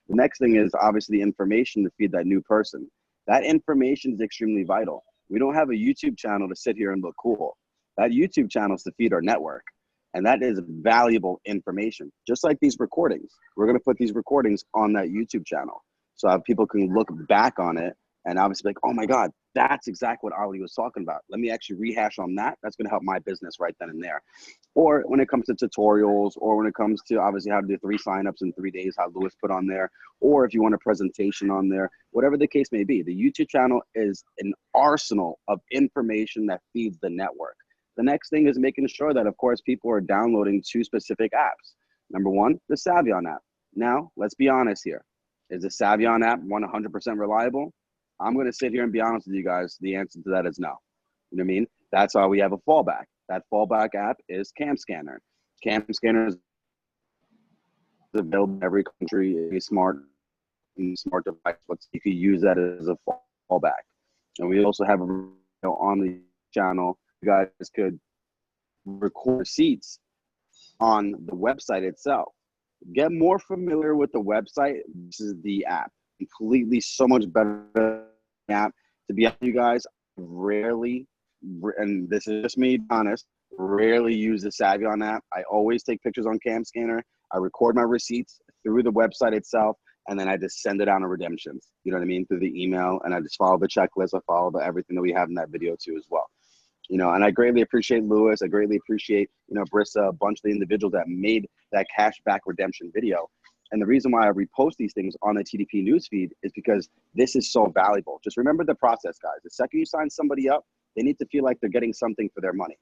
The next thing is obviously the information to feed that new person. That information is extremely vital. We don't have a YouTube channel to sit here and look cool. That YouTube channel is to feed our network. And that is valuable information. Just like these recordings. We're going to put these recordings on that YouTube channel, so people can look back on it and obviously like, oh my God, that's exactly what Ali was talking about. Let me actually rehash on that. That's going to help my business right then and there. Or when it comes to tutorials, or when it comes to obviously how to do 3 signups in 3 days, how Lewis put on there, or if you want a presentation on there, whatever the case may be, the YouTube channel is an arsenal of information that feeds the network. The next thing is making sure that, of course, people are downloading 2 specific apps. Number 1, the Savion app. Now, let's be honest here. Is the Savion app 100% reliable? I'm going to sit here and be honest with you guys. The answer to that is no. You know what I mean? That's why we have a fallback. That fallback app is Cam Scanner. Cam Scanner is available in every country, a smart device, but you can use that as a fallback. And we also have a video on the channel. You guys could record receipts on the website itself. Get more familiar with the website. This is the app. Completely so much better app. To be honest with you guys, rarely, and this is just me honest, rarely use the Savion app. I always take pictures on Cam Scanner. I record my receipts through the website itself, and then I just send it on to redemptions. You know what I mean? Through the email, and I just follow the checklist. I follow everything that we have in that video too as well. You know, and I greatly appreciate Lewis. I greatly appreciate, you know, Brissa, a bunch of the individuals that made that cashback redemption video. And the reason why I repost these things on the TDP newsfeed is because this is so valuable. Just remember the process, guys. The second you sign somebody up, they need to feel like they're getting something for their money.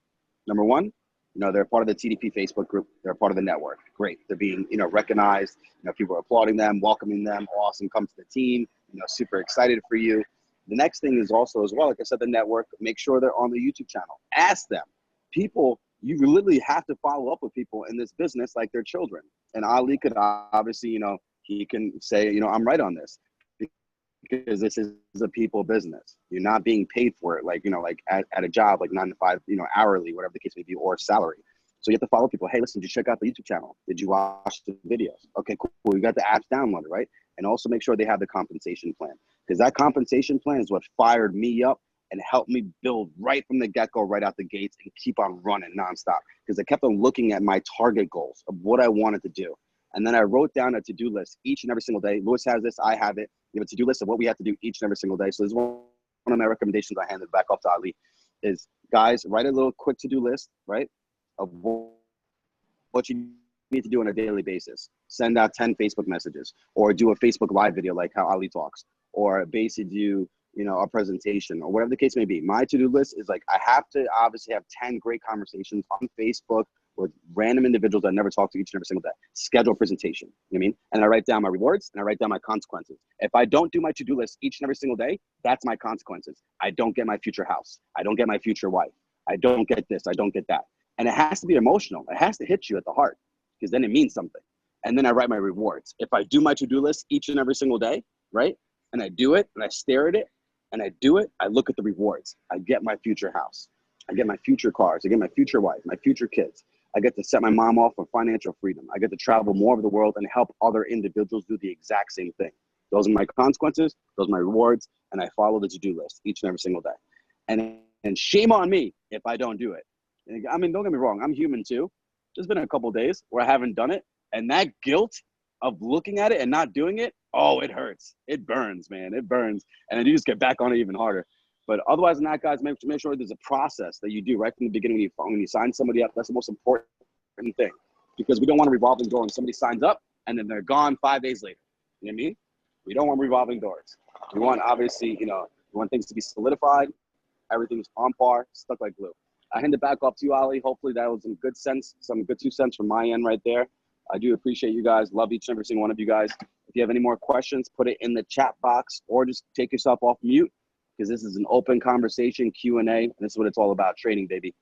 Number 1, you know, they're part of the TDP Facebook group. They're part of the network. Great. They're being, you know, recognized. You know, people are applauding them, welcoming them. Awesome. Come to the team. You know, super excited for you. The next thing is also as well, like I said, the network, make sure they're on the YouTube channel. Ask them. People, you literally have to follow up with people in this business like they're children. And Ali could obviously, you know, he can say, you know, I'm right on this because this is a people business. You're not being paid for it like, you know, like at a job, like 9 to 5, you know, hourly, whatever the case may be, or salary. So you have to follow people. Hey, listen, did you check out the YouTube channel? Did you watch the videos? Okay, cool. You got the apps downloaded, right? And also make sure they have the compensation plan. Because that compensation plan is what fired me up and helped me build right from the get-go, right out the gates, and keep on running nonstop. Because I kept on looking at my target goals of what I wanted to do. And then I wrote down a to-do list each and every single day. Lewis has this, I have it. We have a to-do list of what we have to do each and every single day. So this is one of my recommendations I handed back off to Ali is, guys, write a little quick to-do list, right, of what you need to do on a daily basis. Send out 10 Facebook messages, or do a Facebook live video like how Ali talks, or basically do, you know, a presentation, or whatever the case may be. My to-do list is like, I have to obviously have 10 great conversations on Facebook with random individuals I never talk to each and every single day. Schedule a presentation, you know what I mean? And I write down my rewards and I write down my consequences. If I don't do my to-do list each and every single day, that's my consequences. I don't get my future house. I don't get my future wife. I don't get this. I don't get that. And it has to be emotional. It has to hit you at the heart, because then it means something. And then I write my rewards. If I do my to-do list each and every single day, right? And I do it and I stare at it and I do it, I look at the rewards. I get my future house. I get my future cars. I get my future wife, my future kids. I get to set my mom off for financial freedom. I get to travel more of the world and help other individuals do the exact same thing. Those are my consequences. Those are my rewards. And I follow the to-do list each and every single day. And shame on me if I don't do it. And I mean, don't get me wrong. I'm human too. There's been a couple of days where I haven't done it. And that guilt of looking at it and not doing it, oh, it hurts. It burns, man. It burns. And then you just get back on it even harder. But otherwise than that, guys, make sure there's a process that you do right from the beginning when you sign somebody up. That's the most important thing, because we don't want a revolving door when somebody signs up and then they're gone 5 days later. You know what I mean? We don't want revolving doors. We want, obviously, you know, we want things to be solidified. Everything's on par, stuck like glue. I hand it back off to you, Ali. Hopefully that was some good 2 cents from my end right there. I do appreciate you guys. Love each and every single one of you guys. If you have any more questions, put it in the chat box or just take yourself off mute, because this is an open conversation, Q&A, and this is what it's all about, trading, baby.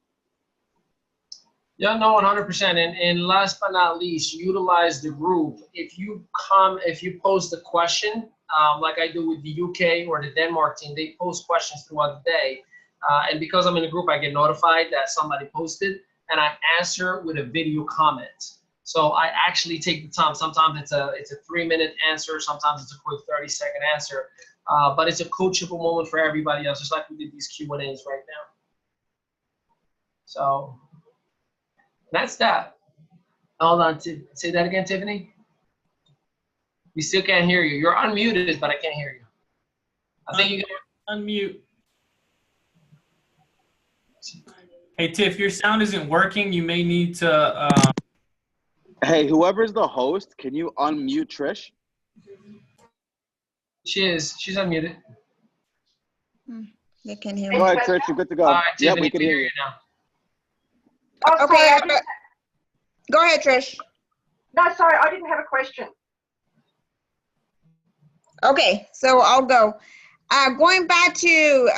Yeah, no, 100%. And last but not least, utilize the group. If you post a question, like I do with the UK or the Denmark team, they post questions throughout the day. And because I'm in the group, I get notified that somebody posted, and I answer with a video comment. So I actually take the time. Sometimes it's a 3-minute answer. Sometimes it's a quick 30-second answer. But it's a coachable moment for everybody else, just like we did these Q&As right now. So that's that. Hold on. Say that again, Tiffany. We still can't hear you. You're unmuted, but I can't hear you. I think you can unmute. Hey, Tiff, your sound isn't working. You may need to. Hey, whoever's the host, can you unmute Trish? She's unmuted. They can hear All me. right, Trish, you're good to go. All right, Yeah, Tiffany, we can hear you now. Oh, Okay, sorry, I didn't, go ahead, Trish. no, sorry, I didn't have a question. Okay, so I'll go. Going back to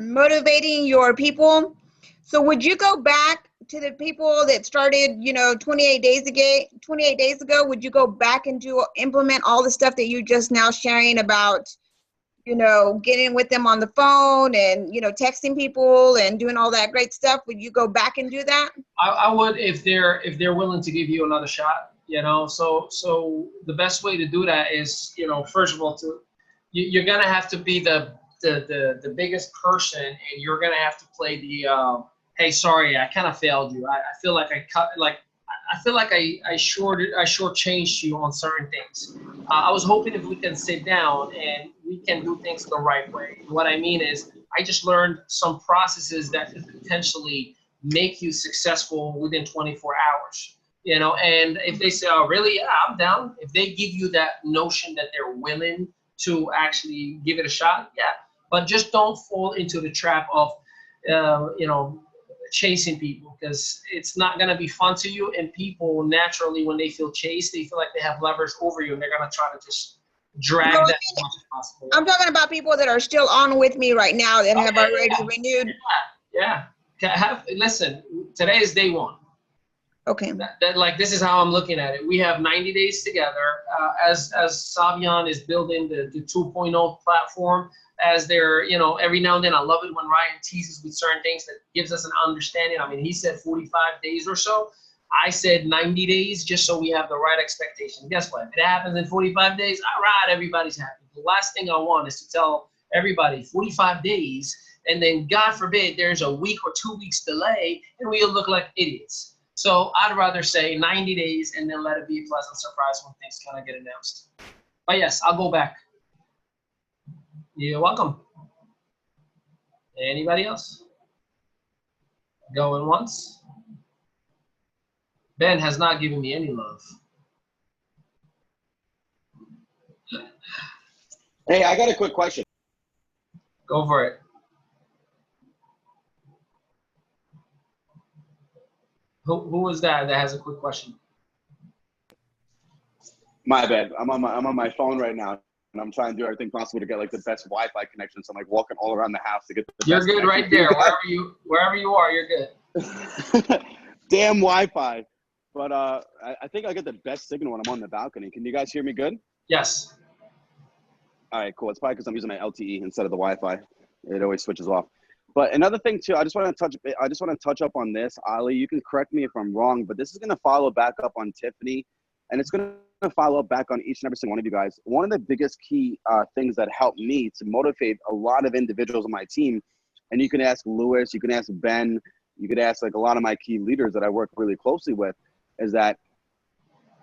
motivating your people. So would you go back to the people that started, 28 days ago? 28 days ago, would you go back and implement all the stuff that you just now sharing about, getting with them on the phone and texting people and doing all that great stuff? Would you go back and do that? I would if they're willing to give you another shot. So the best way to do that is, first of all, you're gonna have to be the biggest person, and you're gonna have to play the hey, sorry, I kind of failed you. I feel like I feel like I shortchanged you on certain things. I was hoping if we can sit down and we can do things the right way. What I mean is, I just learned some processes that could potentially make you successful within 24 hours. And if they say, oh, really? Yeah, I'm down. If they give you that notion that they're willing to actually give it a shot, yeah. But just don't fall into the trap of, chasing people, because it's not going to be fun to you. And people naturally, when they feel chased, they feel like they have leverage over you, and they're going to try to just drag that as much as possible. I'm talking about people that are still on with me right now that have already renewed. Yeah. Listen, today is day one. Okay. This is how I'm looking at it. We have 90 days together. As Savion is building the 2.0 platform, as they're, every now and then, I love it when Ryan teases with certain things that gives us an understanding. I mean, he said 45 days or so. I said 90 days, just so we have the right expectation. Guess what? If it happens in 45 days, all right, everybody's happy. The last thing I want is to tell everybody 45 days, and then God forbid there's a week or 2 weeks delay, and we'll look like idiots. So I'd rather say 90 days and then let it be a pleasant surprise when things kind of get announced. But yes, I'll go back. You're welcome. Anybody else? Going once? Ben has not given me any love. Hey, I got a quick question. Go for it. Who was that has a quick question? My bad. I'm on my phone right now, and I'm trying to do everything possible to get like the best Wi-Fi connection. So I'm like walking all around the house to get the You're best good right there. Wherever you are, you're good. Damn Wi-Fi. But I think I get the best signal when I'm on the balcony. Can you guys hear me good? Yes. All right, cool. It's probably because I'm using my LTE instead of the Wi-Fi. It always switches off. But another thing too, I just want to touch up on this. Ali, you can correct me if I'm wrong, but this is going to follow back up on Tiffany, and it's going to follow up back on each and every single one of you guys. One of the biggest key things that helped me to motivate a lot of individuals on my team, and you can ask Lewis, you can ask Ben, you could ask like a lot of my key leaders that I work really closely with, is that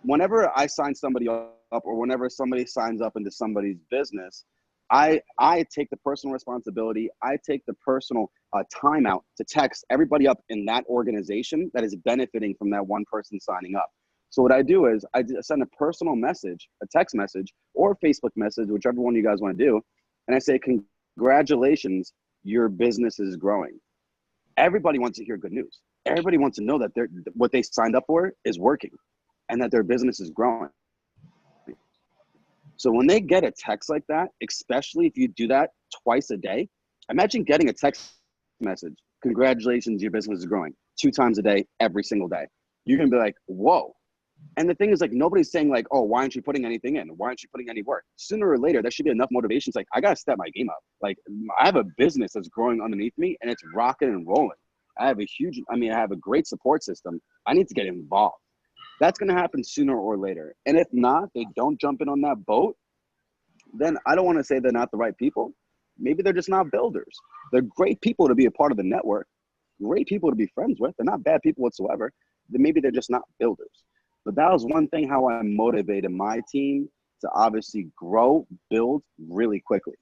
whenever I sign somebody up or whenever somebody signs up into somebody's business, I take the personal responsibility. I take the personal time out to text everybody up in that organization that is benefiting from that one person signing up. So what I do is I send a personal message, a text message or a Facebook message, whichever one you guys want to do. And I say, congratulations, your business is growing. Everybody wants to hear good news. Everybody wants to know that what they signed up for is working and that their business is growing. So when they get a text like that, especially if you do that twice a day, imagine getting a text message, congratulations, your business is growing, 2 times a day, every single day. You're going to be like, whoa. And the thing is, like, nobody's saying like, oh, why aren't you putting anything in? Why aren't you putting any work? Sooner or later, there should be enough motivation. It's like, I got to step my game up. Like, I have a business that's growing underneath me and it's rocking and rolling. I have a great support system. I need to get involved. That's going to happen sooner or later. And if not, they don't jump in on that boat, then I don't want to say they're not the right people. Maybe they're just not builders. They're great people to be a part of the network, great people to be friends with. They're not bad people whatsoever. Maybe they're just not builders. But that was one thing how I motivated my team to obviously grow, build really quickly.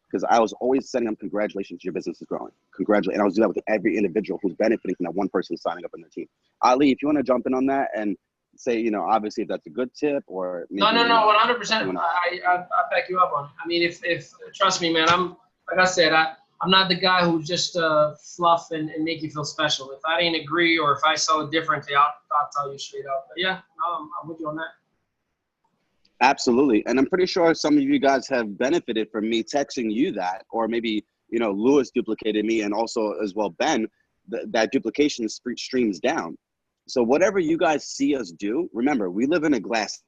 Because I was always sending them, congratulations, your business is growing. Congratulations. And I was doing that with every individual who's benefiting from that one person signing up in their team. Ali, if you want to jump in on that and say, obviously if that's a good tip or maybe, no, 100%. I back you up on it. I mean, if trust me, man, like I said, I'm not the guy who just fluff and make you feel special. If I didn't agree or if I saw it differently, I'll tell you straight up. But yeah, I'm with you on that. Absolutely. And I'm pretty sure some of you guys have benefited from me texting you that, or maybe, you know, Lewis duplicated me, and also as well, Ben, that duplication streams down. So whatever you guys see us do, remember, we live in a glass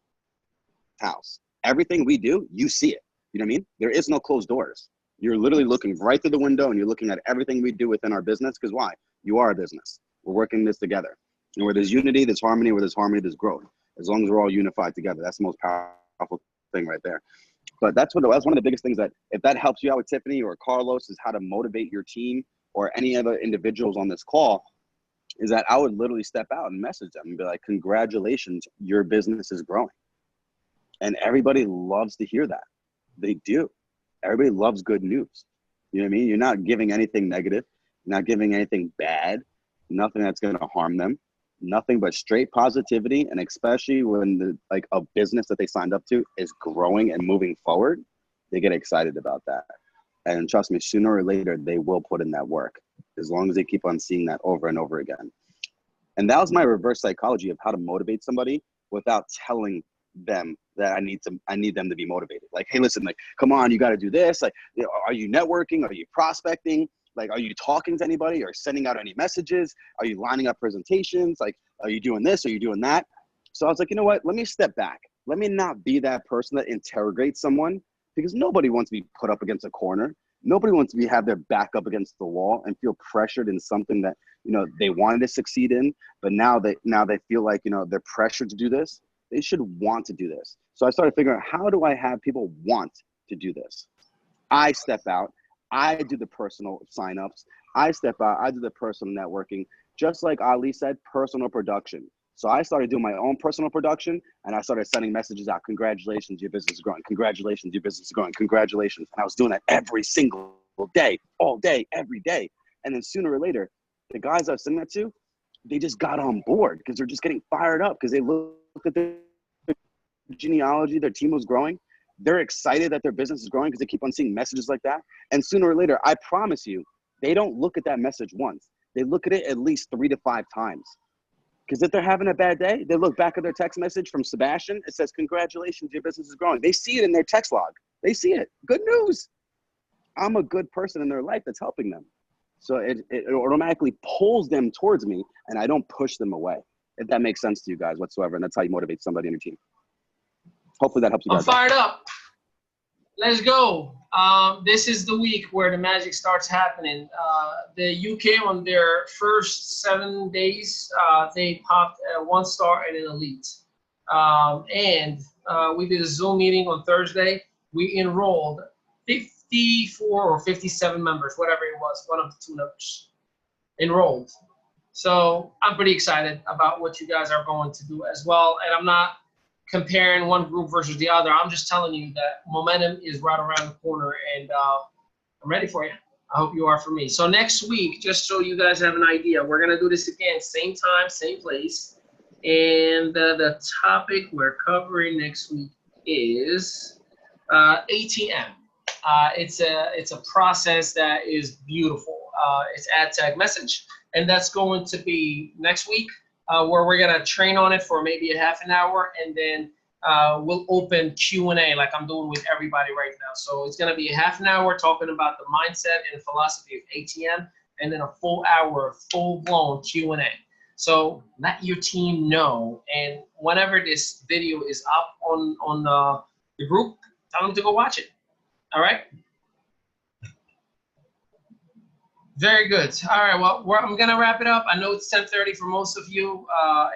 house. Everything we do, you see it. You know what I mean? There is no closed doors. You're literally looking right through the window and you're looking at everything we do within our business. Because why? You are a business. We're working this together. And where there's unity, there's harmony. Where there's harmony, there's growth. As long as we're all unified together, that's the most powerful thing right there. But that's one of the biggest things, that if that helps you out with Tiffany or Carlos, is how to motivate your team or any other individuals on this call, is that I would literally step out and message them and be like, congratulations, your business is growing. And everybody loves to hear that. They do. Everybody loves good news. You know what I mean? You're not giving anything negative. You're not giving anything bad, nothing that's going to harm them, nothing but straight positivity. And especially when a business that they signed up to is growing and moving forward, they get excited about that. And trust me, sooner or later, they will put in that work, as long as they keep on seeing that over and over again. And that was my reverse psychology of how to motivate somebody without telling them that I need them to be motivated. Like, hey, listen, like, come on, you got to do this. Like, you know, are you networking? Are you prospecting? Like, are you talking to anybody or sending out any messages? Are you lining up presentations? Like, are you doing this? Are you doing that? So I was like, you know what? Let me step back. Let me not be that person that interrogates someone, because nobody wants to be put up against a corner. Nobody wants to have their back up against the wall and feel pressured in something that, you know, they wanted to succeed in, but now they feel like, you know, they're pressured to do this. They should want to do this. So I started figuring out, how do I have people want to do this? I step out. I do the personal signups. I step out. I do the personal networking. Just like Ali said, personal production. So I started doing my own personal production, and I started sending messages out. Congratulations, your business is growing. Congratulations, your business is growing. Congratulations. And I was doing that every single day, all day, every day. And then sooner or later, the guys I was sending that to, they just got on board because they're just getting fired up because they looked at their genealogy, their team was growing. They're excited that their business is growing because they keep on seeing messages like that. And sooner or later, I promise you, they don't look at that message once. They look at it at least 3 to 5 times. Because if they're having a bad day, they look back at their text message from Sebastian. It says, congratulations, your business is growing. They see it in their text log. They see it. Good news. I'm a good person in their life that's helping them. So it automatically pulls them towards me, and I don't push them away, if that makes sense to you guys whatsoever. And that's how you motivate somebody on your team. Hopefully that helps you guys. I'm fired up. Let's go. This is the week where the magic starts happening. The UK, on their first 7 days, they popped a 1-star and an elite. We did a Zoom meeting on Thursday. We enrolled 54 or 57 members, whatever it was, one of the 2 numbers, enrolled. So I'm pretty excited about what you guys are going to do as well. And I'm not comparing one group versus the other. I'm just telling you that momentum is right around the corner, and I'm ready for you. I hope you are for me. So next week, just so you guys have an idea, we're going to do this again, same time, same place. And the topic we're covering next week is ATM. It's a process that is beautiful. It's ad tag message, and that's going to be next week, where we're gonna train on it for maybe a half an hour, and then we'll open Q&A like I'm doing with everybody right now. So it's gonna be a half an hour talking about the mindset and philosophy of ATM, and then a full hour of full-blown Q&A. So let your team know, and whenever this video is up on the group, tell them to go watch it. All right? Very good. All right, well, I'm going to wrap it up. I know it's 10:30 for most of you,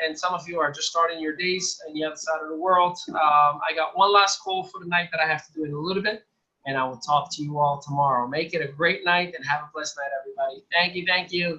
and some of you are just starting your days on the other side of the world. I got one last call for the night that I have to do in a little bit, and I will talk to you all tomorrow. Make it a great night, and have a blessed night, everybody. Thank you. Thank you.